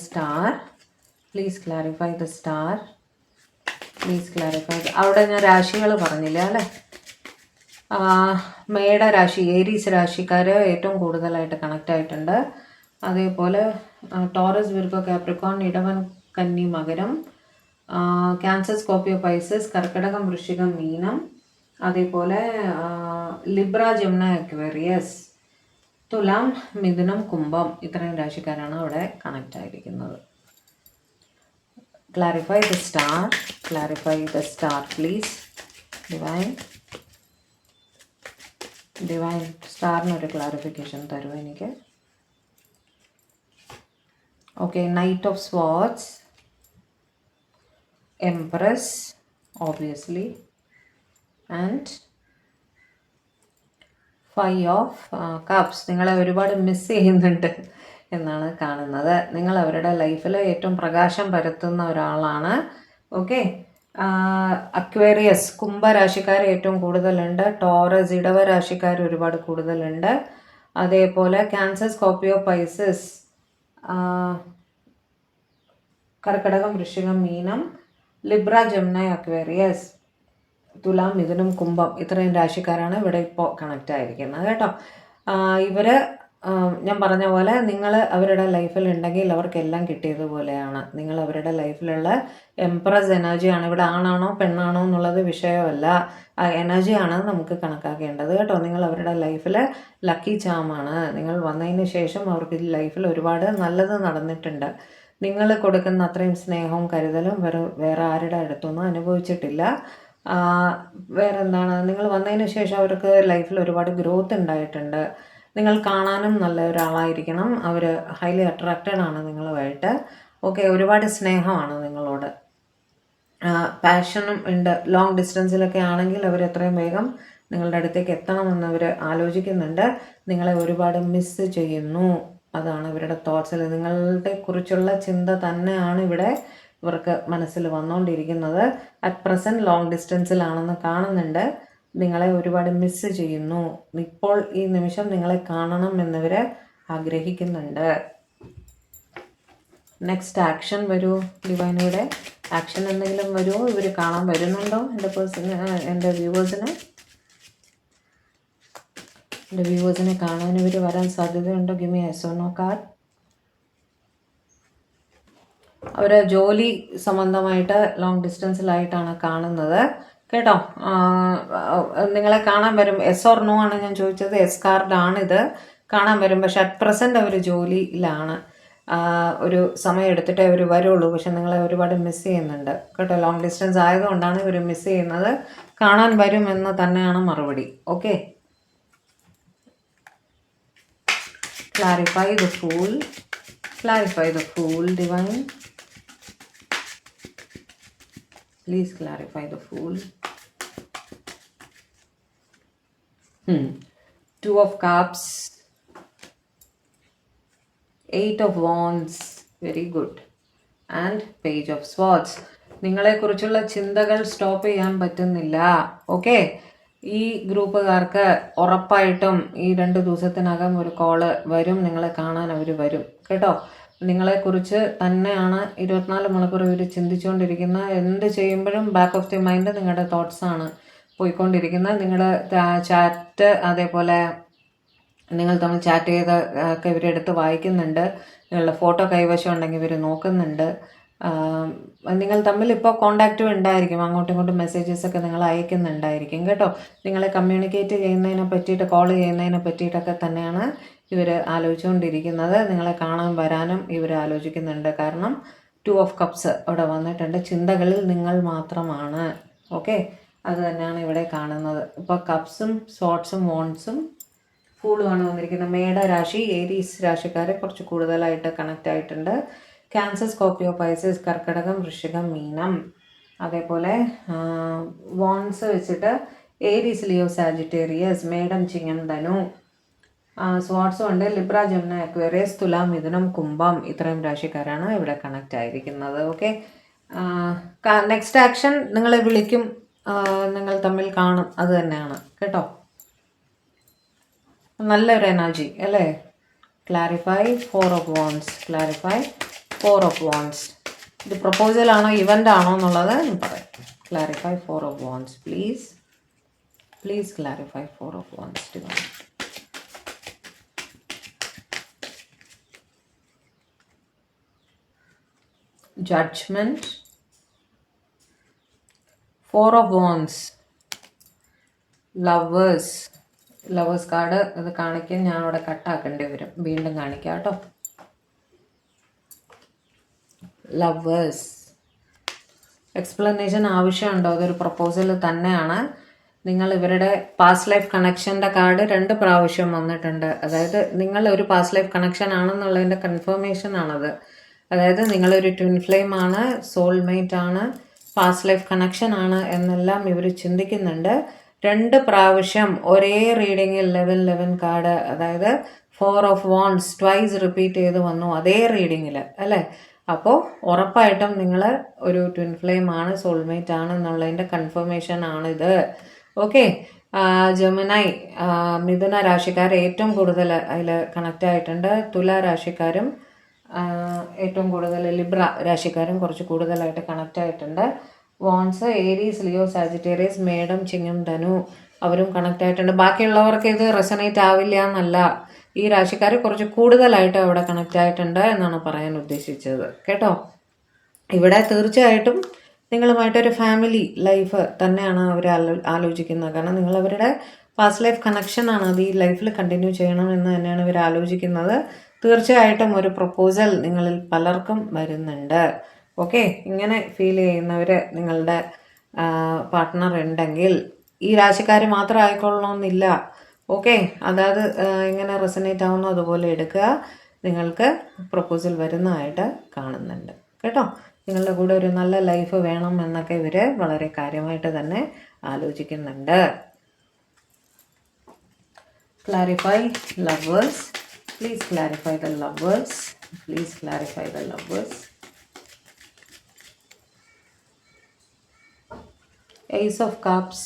star. അവിടെ ഞാൻ രാശികൾ പറഞ്ഞില്ല അല്ലേ. മേട രാശി, ഏരീസ് രാശിക്കാർ ഏറ്റവും കൂടുതലായിട്ട് കണക്റ്റ് ആയിട്ടുണ്ട്. അതേപോലെ ടോറസ്, വിർഗോ, കാപ്രിക്കോൺ, ഇടവൻ, കന്നി, മകരം, ക്യാൻസർ, സ്കോർപ്പിയോ, പൈസസ്, കർക്കിടകം, വൃശ്ചികം, മീനം, അതേപോലെ ലിബ്ര, ജമുന, അക്വേറിയസ്, തുലാം, മിഥുനം, കുംഭം. ഇത്രയും രാശിക്കാരാണ് അവിടെ കണക്റ്റ് ആയിരിക്കുന്നത്. Clarify the star please. Divine സ്റ്റാറിനൊരു ക്ലാരിഫിക്കേഷൻ തരൂ എനിക്ക്. Okay, knight of swords, empress obviously, and 5 of cups. നിങ്ങളെ ഒരുപാട് മിസ് ചെയ്യുന്നുണ്ട് എന്നാണ് കാണുന്നത്. നിങ്ങൾ അവരുടെ ലൈഫിൽ ഏറ്റവും പ്രകാശം പരത്തുന്ന ഒരാളാണ്. ഓക്കെ, അക്വേറിയസ്, കുംഭരാശിക്കാർ ഏറ്റവും കൂടുതലുണ്ട്. ടോറസ്, ഇടവ രാശിക്കാർ ഒരുപാട് കൂടുതലുണ്ട്. അതേപോലെ ക്യാൻസർ, സ്കോർപ്പിയോ, പൈസസ്, കർക്കിടകം, വൃശ്ചികം, മീനം, ലിബ്ര, ജമുന, അക്വേറിയസ്, തുലാം, മിഥുനം, കുംഭം. ഇത്രയും രാശിക്കാരാണ് ഇവിടെ ഇപ്പോൾ കണക്റ്റ് ആയിരിക്കുന്നത് കേട്ടോ. ഇവർ ഞാൻ പറഞ്ഞ പോലെ നിങ്ങൾ അവരുടെ ലൈഫിൽ ഉണ്ടെങ്കിൽ അവർക്കെല്ലാം കിട്ടിയതുപോലെയാണ്. നിങ്ങൾ അവരുടെ ലൈഫിലുള്ള എംപ്രസ് എനർജിയാണ്. ഇവിടെ ആണാണോ പെണ്ണാണോ എന്നുള്ളത് വിഷയമല്ല, ആ എനർജിയാണ് നമുക്ക് കണക്കാക്കേണ്ടത് കേട്ടോ. നിങ്ങൾ അവരുടെ ലൈഫിൽ ലക്കി ചാമാണ്. നിങ്ങൾ വന്നതിന് ശേഷം അവർക്ക് ലൈഫിൽ ഒരുപാട് നല്ലത് നടന്നിട്ടുണ്ട്. നിങ്ങൾ കൊടുക്കുന്ന അത്രയും സ്നേഹവും കരുതലും വേറെ ആരുടെ അടുത്തൊന്നും അനുഭവിച്ചിട്ടില്ല. വേറെന്താണ്, നിങ്ങൾ വന്നതിന് ശേഷം അവർക്ക് ലൈഫിൽ ഒരുപാട് ഗ്രോത്ത് ഉണ്ടായിട്ടുണ്ട്. നിങ്ങൾ കാണാനും നല്ല ഒരാളായിരിക്കണം. അവർ ഹൈലി അട്രാക്റ്റഡ് ആണ് നിങ്ങളുമായിട്ട്. ഓക്കെ, ഒരുപാട് സ്നേഹമാണ് നിങ്ങളോട്. പാഷനും ഉണ്ട്. ലോങ് ഡിസ്റ്റൻസിലൊക്കെ ആണെങ്കിൽ അവർ എത്രയും വേഗം നിങ്ങളുടെ അടുത്തേക്ക് എത്തണമെന്ന് അവർ ആലോചിക്കുന്നുണ്ട്. നിങ്ങളെ ഒരുപാട് മിസ് ചെയ്യുന്നു. അതാണ് ഇവരുടെ തോട്ട്സിൽ. നിങ്ങളുടെ കുറിച്ചുള്ള ചിന്ത തന്നെയാണ് ഇവിടെ ഇവർക്ക് മനസ്സിൽ വന്നുകൊണ്ടിരിക്കുന്നത്. അറ്റ് പ്രസൻറ്റ് ലോങ് ഡിസ്റ്റൻസിലാണെന്ന് കാണുന്നുണ്ട്. നിങ്ങളെ ഒരുപാട് മിസ് ചെയ്യുന്നു. ഇപ്പോൾ ഈ നിമിഷം നിങ്ങളെ കാണണം എന്നിവർ ആഗ്രഹിക്കുന്നുണ്ട്. നെക്സ്റ്റ് ആക്ഷൻ വരൂ. ഡിവൈനയുടെ ആക്ഷൻ എന്തെങ്കിലും വരുമോ? ഇവർ കാണാൻ വരുന്നുണ്ടോ എൻ്റെ വ്യൂവേഴ്സിനെ കാണാൻ ഇവർ വരാൻ സാധ്യതയുണ്ടോ? Give me yes or no card. അവർ ജോലി സംബന്ധമായിട്ട് ലോങ് ഡിസ്റ്റൻസിലായിട്ടാണ് കാണുന്നത് കേട്ടോ. നിങ്ങളെ കാണാൻ വരും. എസ് ഓർ നോ ആണ് ഞാൻ ചോദിച്ചത്. എസ് കാർഡാണിത്. കാണാൻ വരും, പക്ഷെ അറ്റ് പ്രസൻറ്റ് അവർ ജോലിയിലാണ്. ഒരു സമയം എടുത്തിട്ടേ അവർ വരുള്ളൂ. പക്ഷെ നിങ്ങളെ ഒരുപാട് മിസ് ചെയ്യുന്നുണ്ട് കേട്ടോ. ലോങ് ഡിസ്റ്റൻസ് ആയതുകൊണ്ടാണ് ഇവർ മിസ് ചെയ്യുന്നത്. കാണാൻ വരും എന്ന് തന്നെയാണ് മറുപടി. Okay, clarify the fool. Divine please clarify the fool. Two of Cups, Eight of Wands, very good, and Page of Swords. നിങ്ങളെക്കുറിച്ചുള്ള ചിന്തകൾ സ്റ്റോപ്പ് ചെയ്യാൻ പറ്റുന്നില്ല. ഓക്കെ, ഈ ഗ്രൂപ്പുകാർക്ക് ഉറപ്പായിട്ടും ഈ 2 ദിവസത്തിനകം ഒരു കോള് വരും, നിങ്ങളെ കാണാൻ അവർ വരും കേട്ടോ. നിങ്ങളെക്കുറിച്ച് തന്നെയാണ് 24 മണിക്കൂർ ഇവർ ചിന്തിച്ചുകൊണ്ടിരിക്കുന്നത്. എന്ത് ചെയ്യുമ്പോഴും ബാക്ക് ഓഫ് ദി മൈൻഡ് നിങ്ങളുടെ തോട്ട്സാണ് പോയിക്കൊണ്ടിരിക്കുന്നത്. നിങ്ങളുടെ ചാറ്റ്, അതേപോലെ നിങ്ങൾ തമ്മിൽ ചാറ്റ് ചെയ്ത് ഒക്കെ ഇവരെടുത്ത് വായിക്കുന്നുണ്ട്. നിങ്ങളുടെ ഫോട്ടോ കൈവശം ഉണ്ടെങ്കിൽ ഇവർ നോക്കുന്നുണ്ട്. നിങ്ങൾ തമ്മിൽ ഇപ്പോൾ കോണ്ടാക്റ്റും ഉണ്ടായിരിക്കും, അങ്ങോട്ടും ഇങ്ങോട്ടും മെസ്സേജസ് ഒക്കെ നിങ്ങൾ അയക്കുന്നുണ്ടായിരിക്കും കേട്ടോ. നിങ്ങളെ കമ്മ്യൂണിക്കേറ്റ് ചെയ്യുന്നതിനെ പറ്റിയിട്ട്, കോൾ ചെയ്യുന്നതിനെ പറ്റിയിട്ടൊക്കെ തന്നെയാണ് ഇവർ ആലോചിച്ചുകൊണ്ടിരിക്കുന്നത്. നിങ്ങളെ കാണാൻ വരാനും ഇവർ ആലോചിക്കുന്നുണ്ട്. കാരണം 2 of Cups അവിടെ വന്നിട്ടുണ്ട്. ചിന്തകളിൽ നിങ്ങൾ മാത്രമാണ്. ഓക്കെ, അത് തന്നെയാണ് ഇവിടെ കാണുന്നത്. ഇപ്പോൾ കപ്സും സോട്ട്സും വോൺസും ഫൂളുമാണ് വന്നിരിക്കുന്നത്. മേടരാശി, ഏരീസ് രാശിക്കാരെ കുറച്ച് കൂടുതലായിട്ട് കണക്റ്റ് ആയിട്ടുണ്ട്. ക്യാൻസർ, സ്കോർപ്പിയോ, പൈസസ്, കർക്കിടകം, വൃശ്ചികം, മീനം. അതേപോലെ വോൺസ് വെച്ചിട്ട് ഏരീസ്, ലിയോ, സാജിറ്റേറിയസ്, മേടം, ചിങ്ങം, ധനു. സ്വാട്സും ഉണ്ട്. ലിബ്ര, ജെമിനി, അക്വേറിയസ്, തുലാം, മിഥുനം, കുംഭം. ഇത്രയും രാശിക്കാരാണ് ഇവിടെ കണക്റ്റ് ആയിരിക്കുന്നത്. ഓക്കെ, നെക്സ്റ്റ് ആക്ഷൻ നിങ്ങളെ വിളിക്കും, നിങ്ങൾ തമ്മിൽ കാണും, അത് തന്നെയാണ് കേട്ടോ. നല്ലൊരു എനർജി അല്ലേ? Clarify 4 of Wands, clarify 4 of Wands. ഇത് പ്രപ്പോസൽ ആണോ ഇവൻ്റ് ആണോ എന്നുള്ളത് ഞാൻ പറയാം. Clarify 4 of Wands, please clarify 4 of Wands. Judgement, 4 of Wands, lovers card. ഇത് കാണിക്കാൻ ഞാൻ അവിടെ കട്ടാക്കേണ്ടി വരും, വീണ്ടും കാണിക്കാം കേട്ടോ. ലവേഴ്സ് എക്സ്പ്ലനേഷൻ ആവശ്യമുണ്ടോ? അതൊരു പ്രപ്പോസൽ തന്നെയാണ്. നിങ്ങൾ ഇവരുടെ പാസ്റ്റ് ലൈഫ് കണക്ഷൻ്റെ കാർഡ് 2 പ്രാവശ്യം വന്നിട്ടുണ്ട്. അതായത് നിങ്ങൾ ഒരു പാസ്റ്റ് ലൈഫ് കണക്ഷൻ ആണെന്നുള്ളതിൻ്റെ കൺഫർമേഷൻ ആണത്. അതായത് നിങ്ങളൊരു ട്വിൻ ഫ്ലെയിം ആണ്, സോൾമേറ്റ് ആണ്, പാസ്റ്റ് ലൈഫ് കണക്ഷൻ ആണ് എന്നെല്ലാം ഇവർ ചിന്തിക്കുന്നുണ്ട്. 2 പ്രാവശ്യം ഒരേ റീഡിങ്ങിൽ 11 കാർഡ്, അതായത് 4 of Wands ട്വൈസ് റിപ്പീറ്റ് ചെയ്ത് വന്നു അതേ റീഡിങ്ങിൽ അല്ലേ. അപ്പോൾ ഉറപ്പായിട്ടും നിങ്ങൾ ഒരു ട്വിൻ ഫ്ലെയിം ആണ്, സോൾമേറ്റ് ആണ് എന്നുള്ളതിൻ്റെ കൺഫർമേഷൻ ആണിത്. ഓക്കെ, ജെമിനി, മിഥുന രാശിക്കാർ ഏറ്റവും കൂടുതൽ അതിൽ കണക്റ്റ് ആയിട്ടുണ്ട്. തുല രാശിക്കാരും ഏറ്റവും കൂടുതൽ, ലിബ്ര രാശിക്കാരും കുറച്ച് കൂടുതലായിട്ട് കണക്റ്റ് ആയിട്ടുണ്ട്. വോൺസ്, ഏരീസ്, ലിയോ, സാജിറ്റേറിയസ്, മേടം, ചിങ്ങം, ധനു അവരും കണക്റ്റ് ആയിട്ടുണ്ട്. ബാക്കിയുള്ളവർക്ക് ഇത് റെസനേറ്റ് ആവില്ല എന്നല്ല, ഈ രാശിക്കാർ കുറച്ച് കൂടുതലായിട്ട് അവിടെ കണക്റ്റ് ആയിട്ടുണ്ട് എന്നാണ് പറയാൻ ഉദ്ദേശിച്ചത് കേട്ടോ. ഇവിടെ തീർച്ചയായിട്ടും നിങ്ങളുമായിട്ടൊരു ഫാമിലി ലൈഫ് തന്നെയാണ് അവർ ആലോചിക്കുന്നത്. കാരണം നിങ്ങൾ അവരുടെ പാസ്റ്റ് ലൈഫ് കണക്ഷനാണ്, അത് ഈ ലൈഫിൽ കണ്ടിന്യൂ ചെയ്യണം എന്ന് തന്നെയാണ് ഇവർ ആലോചിക്കുന്നത്. തീർച്ചയായിട്ടും ഒരു പ്രപ്പോസൽ നിങ്ങളിൽ പലർക്കും വരുന്നുണ്ട്. ഓക്കെ, ഇങ്ങനെ ഫീൽ ചെയ്യുന്നവർ നിങ്ങളുടെ പാർട്ട്ണർ ഉണ്ടെങ്കിൽ, ഈ രാശിക്കാർ മാത്രം ആയിക്കൊള്ളണമെന്നില്ല. ഓക്കെ, അതായത് ഇങ്ങനെ റെസനേറ്റ് ആവുന്നു അതുപോലെ എടുക്കുക. നിങ്ങൾക്ക് പ്രപ്പോസൽ വരുന്നതായിട്ട് കാണുന്നുണ്ട് കേട്ടോ. നിങ്ങളുടെ കൂടെ ഒരു നല്ല ലൈഫ് വേണം എന്നൊക്കെ ഇവർ വളരെ കാര്യമായിട്ട് തന്നെ ആലോചിക്കുന്നുണ്ട്. Clarify lovers, please clarify the lovers, please clarify the lovers. Ace of Cups,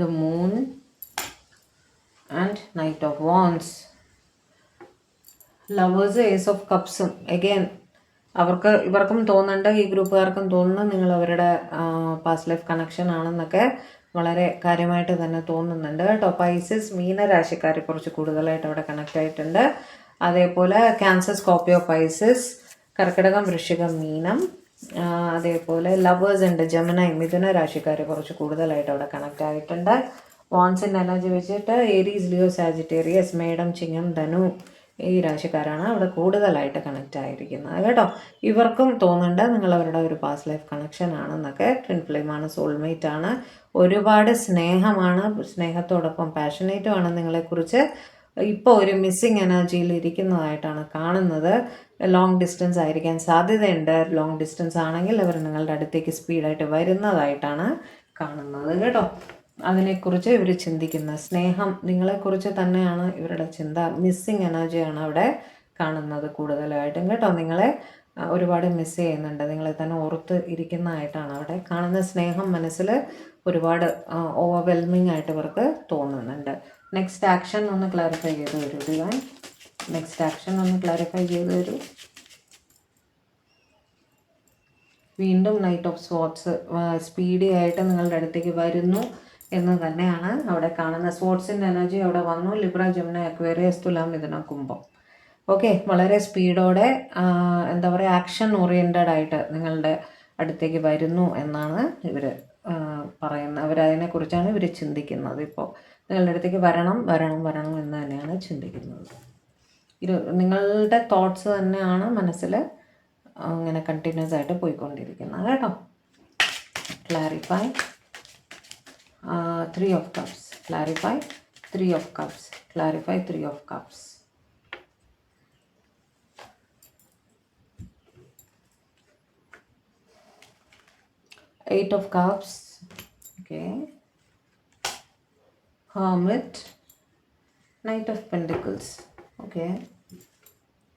the Moon, and Knight of Wands. Lovers, Ace of Cups. Again, ഇവർക്കും തോന്നുന്നുണ്ട്, ഈ ഗ്രൂപ്പുകാർക്കും തോന്നുന്നു നിങ്ങൾ അവരുടെ പാസ്റ്റ് ലൈഫ് കണക്ഷൻ ആണെന്നൊക്കെ വളരെ കാര്യമായിട്ട് തന്നെ തോന്നുന്നുണ്ട് കേട്ടോ. പൈസസ്, മീന രാശിക്കാർ കുറച്ച് കൂടുതലായിട്ട് അവിടെ കണക്റ്റ് ആയിട്ടുണ്ട്. അതേപോലെ ക്യാൻസർ, സ്കോർപ്പിയോ, പൈസസ്, കർക്കിടകം, വൃശ്ചികം, മീനം. അതേപോലെ ലവേഴ്സ് ഉണ്ട്, ജെമിനി, മിഥുന രാശിക്കാർ കുറച്ച് കൂടുതലായിട്ട് അവിടെ കണക്റ്റ് ആയിട്ടുണ്ട്. വോൺസിൻ്റെ എനർജി വെച്ചിട്ട് ഏരീസ്, ലിയോ, സാജിറ്റേറിയസ്, മേടം, ചിങ്ങം, ധനു ഈ രാശിക്കാരാണ് അവിടെ കൂടുതലായിട്ട് കണക്റ്റ് ആയിരിക്കുന്നത് കേട്ടോ. ഇവർക്കും തോന്നുന്നുണ്ട് നിങ്ങൾ അവരുടെ ഒരു പാസ്റ്റ് ലൈഫ് കണക്ഷൻ ആണെന്നൊക്കെ. ട്വിൻ ഫ്ലെയിം ആണ്, സോൾമേറ്റ് ആണ്, ഒരുപാട് സ്നേഹമാണ്, സ്നേഹത്തോടൊപ്പം പാഷനേറ്റും ആണ് നിങ്ങളെക്കുറിച്ച്. ഇപ്പോൾ ഒരു മിസ്സിങ് എനർജിയിൽ ഇരിക്കുന്നതായിട്ടാണ് കാണുന്നത്. ലോങ് ഡിസ്റ്റൻസ് ആയിരിക്കാൻ സാധ്യതയുണ്ട്. ലോങ് ഡിസ്റ്റൻസ് ആണെങ്കിൽ അവർ നിങ്ങളുടെ അടുത്തേക്ക് സ്പീഡായിട്ട് വരുന്നതായിട്ടാണ് കാണുന്നത് കേട്ടോ. അതിനെക്കുറിച്ച് ഇവർ ചിന്തിക്കുന്ന സ്നേഹം നിങ്ങളെക്കുറിച്ച് തന്നെയാണ് ഇവരുടെ ചിന്ത. മിസ്സിങ് എനർജിയാണ് അവിടെ കാണുന്നത് കൂടുതലായിട്ടും കേട്ടോ. നിങ്ങളെ ഒരുപാട് മിസ് ചെയ്യുന്നുണ്ട്, നിങ്ങളെ തന്നെ ഓർത്ത് ഇരിക്കുന്നതായിട്ടാണ് അവിടെ കാണുന്ന. സ്നേഹം മനസ്സിൽ ഒരുപാട് ഓവർവെൽമിങ് ആയിട്ട് ഇവർക്ക് തോന്നുന്നുണ്ട്. നെക്സ്റ്റ് ആക്ഷൻ ഒന്ന് ക്ലാരിഫൈ ചെയ്ത് തരൂ ഡിവൈൻ. നെക്സ്റ്റ് ആക്ഷൻ ഒന്ന് ക്ലാരിഫൈ ചെയ്ത് തരൂ. വീണ്ടും നൈറ്റ് ഓഫ് സ്വോർഡ്സ് സ്പീഡി ആയിട്ട് നിങ്ങളുടെ അടുത്തേക്ക് വരുന്നു എന്ന് തന്നെയാണ് അവിടെ കാണുന്ന. സ്പോർട്സിൻ്റെ എനർജി അവിടെ വന്നു. ലിബ്ര, ജെമിനി, അക്വേറിയസ്, തുലാം, മിഥുനം, കുംഭം. ഓക്കെ, വളരെ സ്പീഡോടെ എന്താ പറയുക, ആക്ഷൻ ഓറിയൻറ്റഡ് ആയിട്ട് നിങ്ങളുടെ അടുത്തേക്ക് വരുന്നു എന്നാണ് ഇവർ പറയുന്നത്. അവരതിനെക്കുറിച്ചാണ് ഇവർ ചിന്തിക്കുന്നത്. ഇപ്പോൾ നിങ്ങളുടെ അടുത്തേക്ക് വരണം വരണം വരണം എന്ന് തന്നെയാണ് ചിന്തിക്കുന്നത്. നിങ്ങളുടെ തോട്ട്സ് തന്നെയാണ് മനസ്സിൽ അങ്ങനെ കണ്ടിന്യൂസ് ആയിട്ട് പോയിക്കൊണ്ടിരിക്കുന്നത് കേട്ടോ. Clarify 3 of cups. Clarify 3 of cups. Clarify 3 of cups. Eight of cups. Okay. Hermit. Knight of Pentacles. Okay.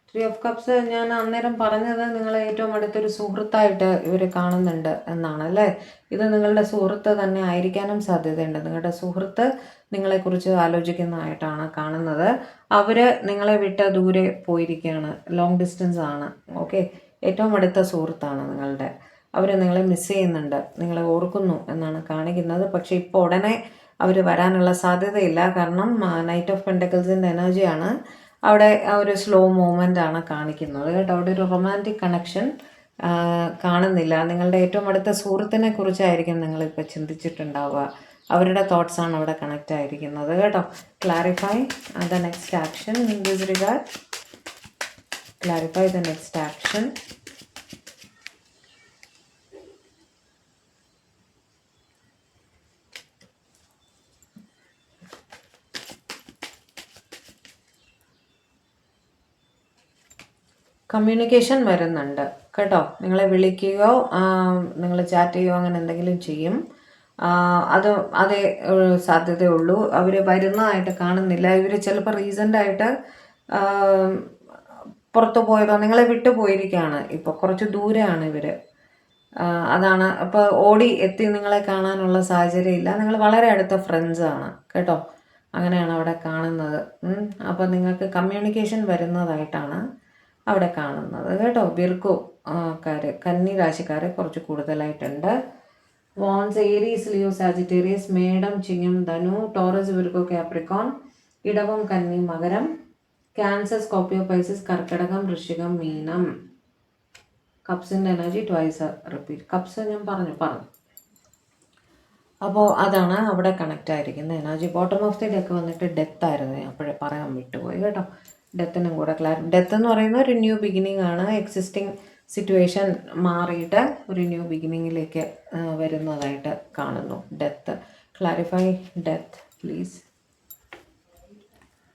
3 of Cups ഞാൻ അന്നേരം പറഞ്ഞത് നിങ്ങളെ ഏറ്റവും അടുത്തൊരു സുഹൃത്തായിട്ട് ഇവർ കാണുന്നുണ്ട് എന്നാണ് അല്ലേ. ഇത് നിങ്ങളുടെ സുഹൃത്ത് തന്നെ ആയിരിക്കാനും സാധ്യതയുണ്ട്. നിങ്ങളുടെ സുഹൃത്ത് നിങ്ങളെക്കുറിച്ച് ആലോചിക്കുന്നതായിട്ടാണ് കാണുന്നത്. അവർ നിങ്ങളെ വിട്ട് ദൂരെ പോയിരിക്കുകയാണ്, ലോങ് ഡിസ്റ്റൻസ് ആണ്. ഓക്കെ, ഏറ്റവും അടുത്ത സുഹൃത്താണ് നിങ്ങളുടെ. അവർ നിങ്ങളെ മിസ് ചെയ്യുന്നുണ്ട്, നിങ്ങളെ ഓർക്കുന്നു എന്നാണ് കാണിക്കുന്നത്. പക്ഷേ ഇപ്പോൾ ഉടനെ അവർ വരാനുള്ള സാധ്യതയില്ല. കാരണം നൈറ്റ് ഓഫ് പെൻഡക്കിൾസിൻ്റെ എനർജിയാണ് അവിടെ. ഒരു സ്ലോ മൂവ്മെൻ്റ് ആണ് കാണിക്കുന്നത് കേട്ടോ. അവിടെ ഒരു റൊമാൻറ്റിക് കണക്ഷൻ കാണുന്നില്ല. നിങ്ങളുടെ ഏറ്റവും അടുത്ത സുഹൃത്തിനെ കുറിച്ചായിരിക്കും നിങ്ങളിപ്പോൾ ചിന്തിച്ചിട്ടുണ്ടാവുക. അവരുടെ തോട്ട്സാണ് അവിടെ കണക്റ്റ് ആയിരിക്കുന്നത് കേട്ടോ. Clarify the next action in this regard. Clarify the next action. Communication വരുന്നുണ്ട് കേട്ടോ. നിങ്ങളെ വിളിക്കുകയോ നിങ്ങൾ ചാറ്റ് ചെയ്യുകയോ അങ്ങനെ എന്തെങ്കിലും ചെയ്യും. അതേ സാധ്യതയുള്ളൂ. അവർ വരുന്നതായിട്ട് കാണുന്നില്ല. ഇവർ ചിലപ്പോൾ റീസെൻ്റായിട്ട് പുറത്തു പോയതോ നിങ്ങളെ വിട്ടു പോയിരിക്കുകയാണ്. ഇപ്പോൾ കുറച്ച് ദൂരെയാണ് ഇവർ. അതാണ് അപ്പോൾ ഓടി എത്തി നിങ്ങളെ കാണാനുള്ള സാഹചര്യം ഇല്ല. നിങ്ങൾ വളരെ അടുത്ത ഫ്രണ്ട്സാണ് കേട്ടോ. അങ്ങനെയാണ് അവിടെ കാണുന്നത്. അപ്പോൾ നിങ്ങൾക്ക് കമ്മ്യൂണിക്കേഷൻ വരുന്നതായിട്ടാണ് അവിടെ കാണുന്നത് കേട്ടോ. വിർഗോക്കാര്, കന്നി രാശിക്കാരെ കുറച്ച് കൂടുതലായിട്ടുണ്ട്. വോൺസ്, ഏരീസ്, ലിയോ, സാജിറ്റേറിയസ്, മേടം, ചിങ്ങം, ധനു, ടോറസ്, വിർഗോ, കാപ്രിക്കോൺ, ഇടവം, കന്നി, മകരം, ക്യാൻസർ, സ്കോർപ്പിയോ, പൈസസ്, കർക്കിടകം, വൃശ്ചികം, മീനം. കപ്സിൻ്റെ എനർജി ട്വൈസ് റിപ്പീറ്റ്. കപ്സ് ഞാൻ പറഞ്ഞു. അപ്പോൾ അതാണ് അവിടെ കണക്റ്റ് ആയിരിക്കുന്ന energy. Bottom of the deck വന്നിട്ട് ഡെത്ത് ആയിരുന്നു. അപ്പോഴേ പറയാൻ വിട്ടുപോയി കേട്ടോ. ഡെത്തിനും കൂടെ ഡെത്ത് എന്ന് പറയുന്ന ഒരു ന്യൂ ബിഗിനിങ് ആണ്. എക്സിസ്റ്റിംഗ് സിറ്റുവേഷൻ മാറിയിട്ട് ഒരു ന്യൂ ബിഗിനിങ്ങിലേക്ക് വരുന്നതായിട്ട് കാണുന്നു death. Clarify death please.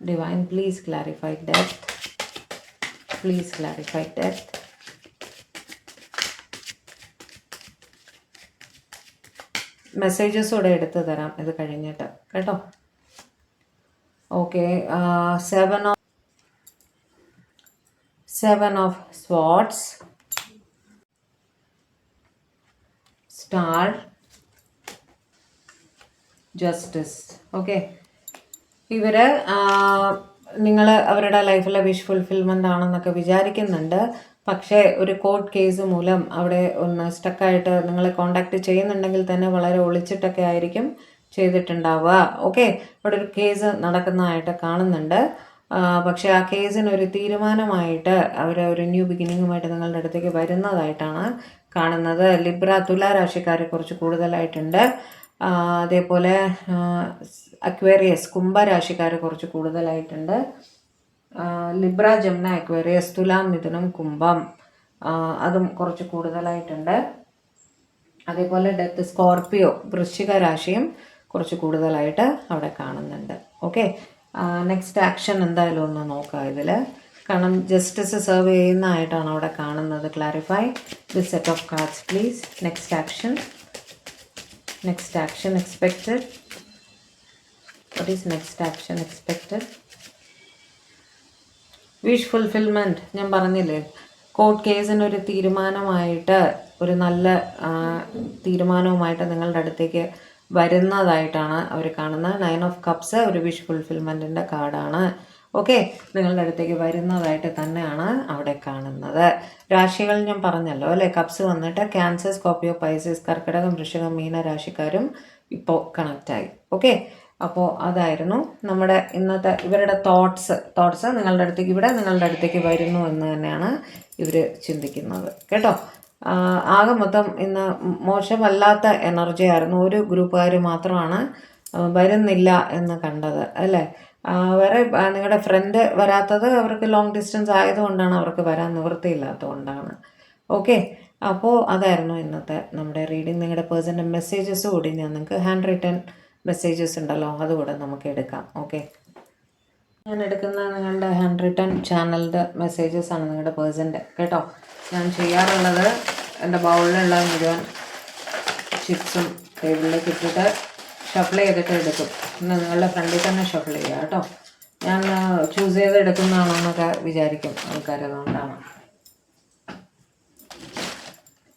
Divine please clarify death. Please clarify death. Messages കൂടെ എടുത്തു തരാം ഇത് കഴിഞ്ഞിട്ട് കേട്ടോ. Okay, Seven of Swords, Star, Justice. Okay, ഇവർ നിങ്ങൾ അവരുടെ ലൈഫിലെ വിഷ് ഫുൾഫിൽമെൻ്റ് ആണെന്നൊക്കെ വിചാരിക്കുന്നുണ്ട്. പക്ഷേ ഒരു കോർട്ട് കേസ് മൂലം അവിടെ ഒന്ന് സ്റ്റക്കായിട്ട് നിങ്ങളെ കോണ്ടാക്ട് ചെയ്യുന്നുണ്ടെങ്കിൽ തന്നെ വളരെ ഒളിച്ചിട്ടൊക്കെ ആയിരിക്കും ചെയ്തിട്ടുണ്ടാവുക. ഓക്കെ, അവിടെ ഒരു കേസ് നടക്കുന്നതായിട്ട് കാണുന്നുണ്ട്. പക്ഷേ ആ കേസിനൊരു തീരുമാനമായിട്ട് അവർ ഒരു ന്യൂ ബിഗിനിങ്ങുമായിട്ട് നിങ്ങളുടെ അടുത്തേക്ക് വരുന്നതായിട്ടാണ് കാണുന്നത്. ലിബ്ര, തുലാ രാശിക്കാരെ കുറച്ച് കൂടുതലായിട്ടുണ്ട്. അതേപോലെ അക്വേറിയസ്, കുംഭരാശിക്കാരെ കുറച്ച് കൂടുതലായിട്ടുണ്ട്. ലിബ്ര, ജെമിനി, അക്വേറിയസ്, തുലാം, മിഥുനം, കുംഭം അതും കുറച്ച് കൂടുതലായിട്ടുണ്ട്. അതേപോലെ ഡെത്ത്, സ്കോർപ്പിയോ, വൃശ്ചിക രാശിയും കുറച്ച് കൂടുതലായിട്ട് അവിടെ കാണുന്നുണ്ട്. ഓക്കെ, നെക്സ്റ്റ് ആക്ഷൻ എന്തായാലും ഒന്ന് നോക്കാം ഇതിൽ. കാരണം ജസ്റ്റിസ് സെർവ് ചെയ്യുന്നതായിട്ടാണ് അവിടെ കാണുന്നത്. Clarify this set of cards please. Next action. Next action expected? What is next action expected? Wish fulfilment. ഞാൻ പറഞ്ഞില്ലേ, കോർട്ട് കേസിനൊരു തീരുമാനമായിട്ട്, ഒരു നല്ല തീരുമാനവുമായിട്ട് നിങ്ങളുടെ അടുത്തേക്ക് വരുന്നതായിട്ടാണ് അവർ കാണുന്നത്. 9 ഓഫ് കപ്സ് ഒരു വിഷ് ഫുൾഫിൽമെൻറ്റിൻ്റെ കാർഡാണ്. ഓക്കെ, നിങ്ങളുടെ അടുത്തേക്ക് വരുന്നതായിട്ട് തന്നെയാണ് അവിടെ കാണുന്നത്. രാശികൾ ഞാൻ പറഞ്ഞല്ലോ അല്ലേ, കപ്സ് വന്നിട്ട് ക്യാൻസർ, സ്കോർപ്പിയോ, പൈസസ്, കർക്കിടകം, വൃശ്ചികം, മീന രാശിക്കാരും ഇപ്പോൾ കണക്റ്റായി. ഓക്കെ, അപ്പോൾ അതായിരുന്നു നമ്മുടെ ഇന്നത്തെ ഇവരുടെ തോട്ട്സ് നിങ്ങളുടെ അടുത്തേക്ക്, ഇവിടെ നിങ്ങളുടെ അടുത്തേക്ക് വരുന്നു എന്ന് തന്നെയാണ് ഇവർ ചിന്തിക്കുന്നത് കേട്ടോ. ആകെ മൊത്തം ഇന്ന് മോശമല്ലാത്ത എനർജി ആയിരുന്നു. ഒരു ഗ്രൂപ്പുകാർ മാത്രമാണ് വരുന്നില്ല എന്ന് കണ്ടത് അല്ലേ. വേറെ നിങ്ങളുടെ ഫ്രണ്ട് വരാത്തത് അവർക്ക് ലോങ് ഡിസ്റ്റൻസ് ആയതുകൊണ്ടാണ്, അവർക്ക് വരാൻ നിവൃത്തിയില്ലാത്തതുകൊണ്ടാണ്. ഓക്കെ, അപ്പോൾ അതായിരുന്നു ഇന്നത്തെ നമ്മുടെ റീഡിങ്. നിങ്ങളുടെ പേഴ്സൻ്റെ മെസ്സേജസ് കൂടി ഞാൻ നിങ്ങൾക്ക് ഹാൻഡ് റിട്ടൺ മെസ്സേജസ് ഉണ്ടല്ലോ, അതുകൂടെ നമുക്ക് എടുക്കാം. ഓക്കെ, ഞാൻ എടുക്കുന്ന നിങ്ങളുടെ ഹാൻഡ് റിട്ടൺ ചാനലിൻ്റെ മെസ്സേജസ് ആണ് നിങ്ങളുടെ പേഴ്സൻ്റെ കേട്ടോ. ഞാൻ ചെയ്യാറുള്ളത് എൻ്റെ ബൗളിലുള്ള മുഴുവൻ ചിപ്സും ടേബിളിലേക്ക് ഇട്ടിട്ട് ഷഫിൾ ചെയ്തിട്ട് എടുക്കും. ഇന്ന് നിങ്ങളുടെ ഫ്രണ്ടിൽ തന്നെ ഷഫിൾ ചെയ്യുക കേട്ടോ. ഞാൻ ചൂസ് ചെയ്ത് എടുക്കുന്നതാണെന്നൊക്കെ വിചാരിക്കും ആൾക്കാർ, അതുകൊണ്ടാണ്.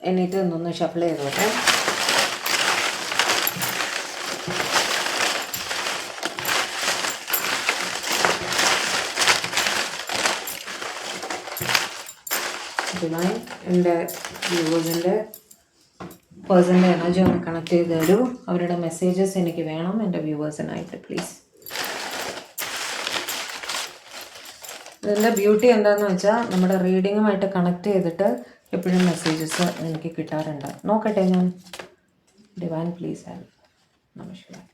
എന്നിട്ട് ഇന്നൊന്ന് ഷഫിൾ ചെയ്തോട്ടെ. ഡിവൈൻ എൻ്റെ വ്യൂവേഴ്സിൻ്റെ പേഴ്സൻ്റെ എനർജി ഒന്ന് കണക്ട് ചെയ്ത് തരൂ. അവരുടെ മെസ്സേജസ് എനിക്ക് വേണം എൻ്റെ വ്യൂവേഴ്സിനായിട്ട് പ്ലീസ്. ഇതിൻ്റെ ബ്യൂട്ടി എന്താണെന്ന് വെച്ചാൽ നമ്മുടെ റീഡിങ്ങുമായിട്ട് കണക്ട് ചെയ്തിട്ട് എപ്പോഴും മെസ്സേജസ് എനിക്ക് കിട്ടാറുണ്ട്. നോക്കട്ടെ ഞാൻ. Divine please help. നമസ്കാരം.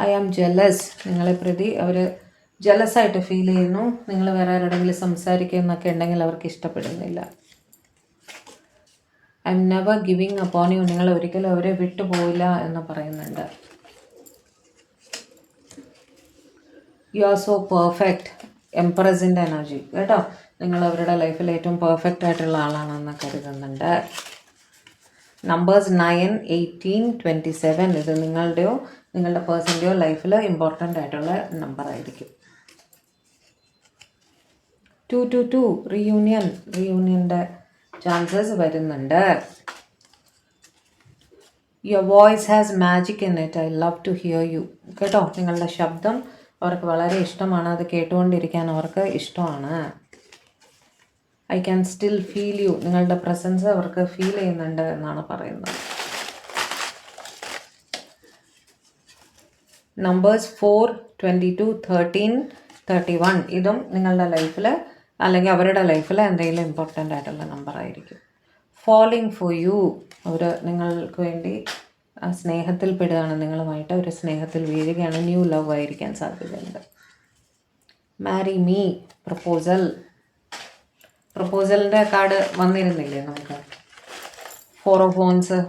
I am jealous. നിങ്ങളെ പ്രതി അവർ ജലസായിട്ട് ഫീൽ ചെയ്യുന്നു. നിങ്ങൾ വേറെ ആരോടെങ്കിലും സംസാരിക്കുന്നൊക്കെ ഉണ്ടെങ്കിൽ അവർക്ക് ഇഷ്ടപ്പെടുന്നില്ല. I am never giving upon you. നിങ്ങൾ ഒരിക്കലും അവരെ വിട്ടുപോയില്ല എന്ന് പറയുന്നുണ്ട്. You are so perfect. എംപ്രസിൻ്റെ എനർജി കേട്ടോ. നിങ്ങൾ അവരുടെ ലൈഫിൽ ഏറ്റവും പെർഫെക്റ്റ് ആയിട്ടുള്ള ആളാണെന്ന് കരുതുന്നുണ്ട്. നമ്പേഴ്സ് 9, 18, 27 ഇത് നിങ്ങളുടെയോ നിങ്ങളുടെ പേഴ്സൻ്റെയോ ലൈഫിൽ ഇമ്പോർട്ടൻ്റ് ആയിട്ടുള്ള നമ്പർ ആയിരിക്കും. 222 റീയൂണിയൻ്റെ ചാൻസസ് വരുന്നുണ്ട്. Your voice has magic in it. I love to hear you. കേട്ടോ, നിങ്ങളുടെ ശബ്ദം അവർക്ക് വളരെ ഇഷ്ടമാണ്. അത് കേട്ടുകൊണ്ടിരിക്കാൻ അവർക്ക് ഇഷ്ടമാണ്. I can still feel you. നിങ്ങളുടെ പ്രസൻസ് അവർക്ക് ഫീൽ ചെയ്യുന്നുണ്ട് എന്നാണ് പറയുന്നത്. നമ്പേഴ്സ് 4, 22, 13, 31 ഇതും നിങ്ങളുടെ ലൈഫിൽ അല്ലെങ്കിൽ അവരുടെ ലൈഫിൽ എന്തെങ്കിലും ഇമ്പോർട്ടൻ്റ് ആയിട്ടുള്ള നമ്പർ ആയിരിക്കും. Falling for you. അവർ നിങ്ങൾക്ക് വേണ്ടി സ്നേഹത്തിൽ പെടുകയാണ്, നിങ്ങളുമായിട്ട് ഒരു സ്നേഹത്തിൽ വീഴുകയാണ്. ന്യൂ ലവ് ആയിരിക്കാൻ സാധ്യതയുണ്ട്. Marry me. പ്രപ്പോസലിൻ്റെ കാർഡ് വന്നിരുന്നില്ലേ നമുക്ക്. 4 of wands.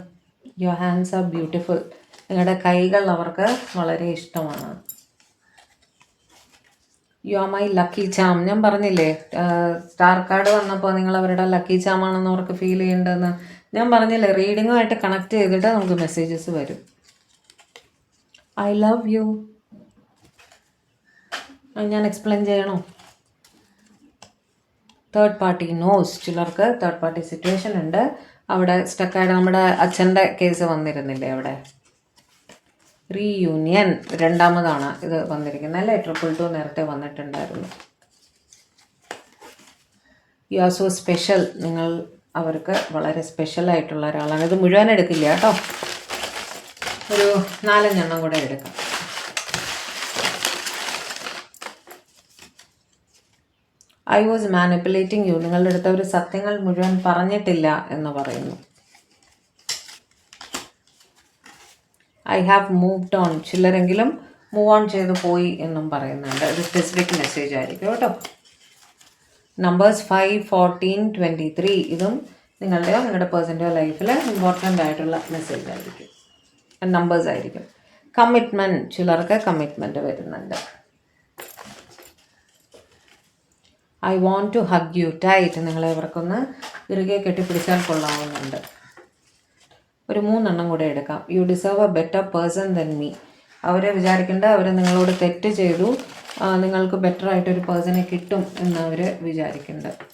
Your hands are beautiful. നിങ്ങളുടെ കൈകൾ അവർക്ക് വളരെ ഇഷ്ടമാണ്. You are my lucky charm. ഞാൻ പറഞ്ഞില്ലേ സ്റ്റാർ കാർഡ് വന്നപ്പോൾ നിങ്ങൾ അവരുടെ ലക്കി ചാമാണെന്ന് അവർക്ക് ഫീൽ ചെയ്യേണ്ടതെന്ന്. ഞാൻ പറഞ്ഞില്ലേ റീഡിങ്ങുമായിട്ട് കണക്ട് ചെയ്തിട്ട് നമുക്ക് മെസ്സേജസ് വരും. I love you. ഞാൻ എക്സ്പ്ലെയിൻ ചെയ്യണോ? Third party knows. ചിലർക്ക് തേർഡ് പാർട്ടി സിറ്റുവേഷൻ ഉണ്ട്. അവിടെ സ്റ്റക്കായിട്ട് നമ്മുടെ അച്ഛൻ്റെ കേസ് വന്നിരുന്നില്ലേ അവിടെ. റീയൂണിയൻ രണ്ടാമതാണ് ഇത് വന്നിരിക്കുന്നത് അല്ലേ. 222 നേരത്തെ വന്നിട്ടുണ്ടായിരുന്നു. U are so special. നിങ്ങൾ അവർക്ക് വളരെ സ്പെഷ്യലായിട്ടുള്ള ഒരാളാണ്. ഇത് മുഴുവൻ എടുക്കില്ല കേട്ടോ, ഒരു 4-5 കൂടെ എടുക്കാം. I was manipulating you. നിങ്ങളുടെ അടുത്ത് അവർ സത്യങ്ങൾ മുഴുവൻ പറഞ്ഞിട്ടില്ല എന്ന് പറയുന്നു. I have moved on. ചിലരെങ്കിലും മൂവ് ഓൺ ചെയ്ത് പോയി എന്നും പറയുന്നുണ്ട്. ഇത് സ്പെസിഫിക് മെസ്സേജ് ആയിരിക്കും കേട്ടോ. നമ്പേഴ്സ് 5, 14, 23 ഇതും നിങ്ങളുടെയോ നിങ്ങളുടെ പേഴ്സൻ്റെയോ ലൈഫിൽ ഇമ്പോർട്ടൻ്റ് ആയിട്ടുള്ള മെസ്സേജ് ആയിരിക്കും, നമ്പേഴ്സ് ആയിരിക്കും. കമ്മിറ്റ്മെൻറ്റ്. ചിലർക്ക് കമ്മിറ്റ്മെൻറ്റ് വരുന്നുണ്ട്. I want to hug you tight. നിങ്ങളെ ഇവർക്കൊന്ന് ഇറുകെ കെട്ടിപ്പിടിച്ചാൽ കൊള്ളാവുന്നുണ്ട്. ഒരു 3 എണ്ണം കൂടെ എടുക്കാം. U deserve A better person then me. അവരെ വിചാരിക്കേണ്ട അവർ നിങ്ങളോട് തെറ്റ് ചെയ്തു, നിങ്ങൾക്ക് ബെറ്റർ ആയിട്ടൊരു പേഴ്സണെ കിട്ടും എന്ന് അവർ വിചാരിക്കുന്നുണ്ട്.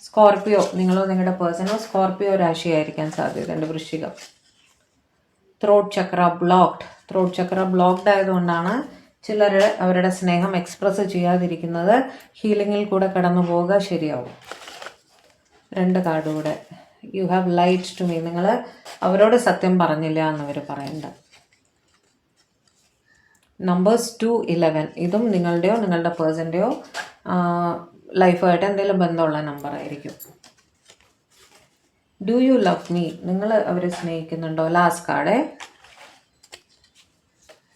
സ്കോർപ്പിയോ, നിങ്ങളോ നിങ്ങളുടെ പേഴ്സണോ സ്കോർപ്പിയോ രാശിയായിരിക്കാൻ സാധ്യതയുണ്ട്. വൃശ്ചികം. ത്രോട്ട് ചക്ര ബ്ലോക്ക്ഡ് ആയതുകൊണ്ടാണ് ചിലർ അവരുടെ സ്നേഹം എക്സ്പ്രസ് ചെയ്യാതിരിക്കുന്നത്. ഹീലിങ്ങിൽ കൂടെ കടന്നു പോവുക, ശരിയാവും. 2 കാർഡ് കൂടെ. You have lied to me. നിങ്ങൾ അവരോട് സത്യം പറഞ്ഞില്ല എന്നവർ പറയണ്ട. നമ്പേഴ്സ് 2, 11. ഇതും നിങ്ങളുടെയോ നിങ്ങളുടെ പേഴ്സൻ്റെയോ ലൈഫായിട്ട് എന്തെങ്കിലും ബന്ധമുള്ള നമ്പർ ആയിരിക്കും. Do you love me? നിങ്ങൾ അവരെ സ്നേഹിക്കുന്നുണ്ടോ? Last card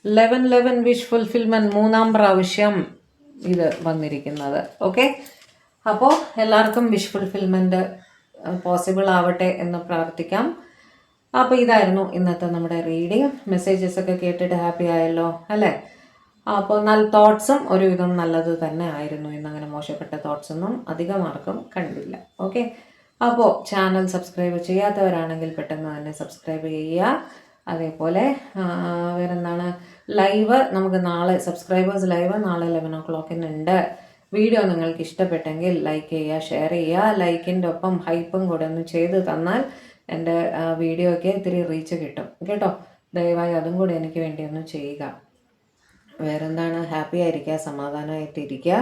11 wish fulfilment. 3-ാം പ്രാവശ്യം ഇത് വന്നിരിക്കുന്നത്. ഓക്കെ, അപ്പോൾ എല്ലാവർക്കും വിഷ് ഫുൾഫിൽമെൻറ്റ് പോസിബിൾ ആവട്ടെ എന്ന് പ്രാർത്ഥിക്കാം. അപ്പോൾ ഇതായിരുന്നു ഇന്നത്തെ നമ്മുടെ റീഡിങ്. മെസ്സേജസ് ഒക്കെ കേട്ടിട്ട് ഹാപ്പി ആയല്ലോ അല്ലേ? അപ്പോൾ നല്ല തോട്ട്സും ഒരുവിധം നല്ലത് തന്നെ ആയിരുന്നു. ഇന്നങ്ങനെ മോശപ്പെട്ട തോട്ട്സൊന്നും അധികം ആർക്കും കണ്ടില്ല. ഓക്കെ, അപ്പോൾ ചാനൽ സബ്സ്ക്രൈബ് ചെയ്യാത്തവരാണെങ്കിൽ പെട്ടെന്ന് തന്നെ സബ്സ്ക്രൈബ് ചെയ്യുക. അതേപോലെ വേറെന്താണ്, ലൈവ് നമുക്ക് നാളെ സബ്സ്ക്രൈബേഴ്സ് ലൈവ് നാളെ 11 o'clock ഉണ്ട്. വീഡിയോ നിങ്ങൾക്ക് ഇഷ്ടപ്പെട്ടെങ്കിൽ ലൈക്ക് ചെയ്യുക, ഷെയർ ചെയ്യുക. ലൈക്കിൻ്റെ ഒപ്പം ഹൈപ്പും കൂടെ ഒന്ന് ചെയ്ത് തന്നാൽ എൻ്റെ വീഡിയോയ്ക്ക് ഇത്തിരി റീച്ച് കിട്ടും കേട്ടോ. ദയവായി അതും കൂടി എനിക്ക് വേണ്ടി ഒന്ന് ചെയ്യുക. വേറെന്താണ്, ഹാപ്പി ആയിരിക്കുക, സമാധാനമായിട്ടിരിക്കുക,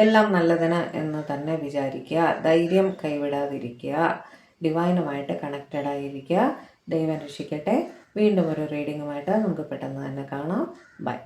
എല്ലാം നല്ലതിന് എന്ന് തന്നെ വിചാരിക്കുക. ധൈര്യം കൈവിടാതിരിക്കുക. ഡിവൈനുമായിട്ട് കണക്റ്റഡ് ആയിരിക്കുക. ദൈവം രക്ഷിക്കട്ടെ. വീണ്ടും ഒരു റീഡിങ്ങുമായിട്ട് നമുക്ക് പെട്ടെന്ന് തന്നെ കാണാം. ബൈ.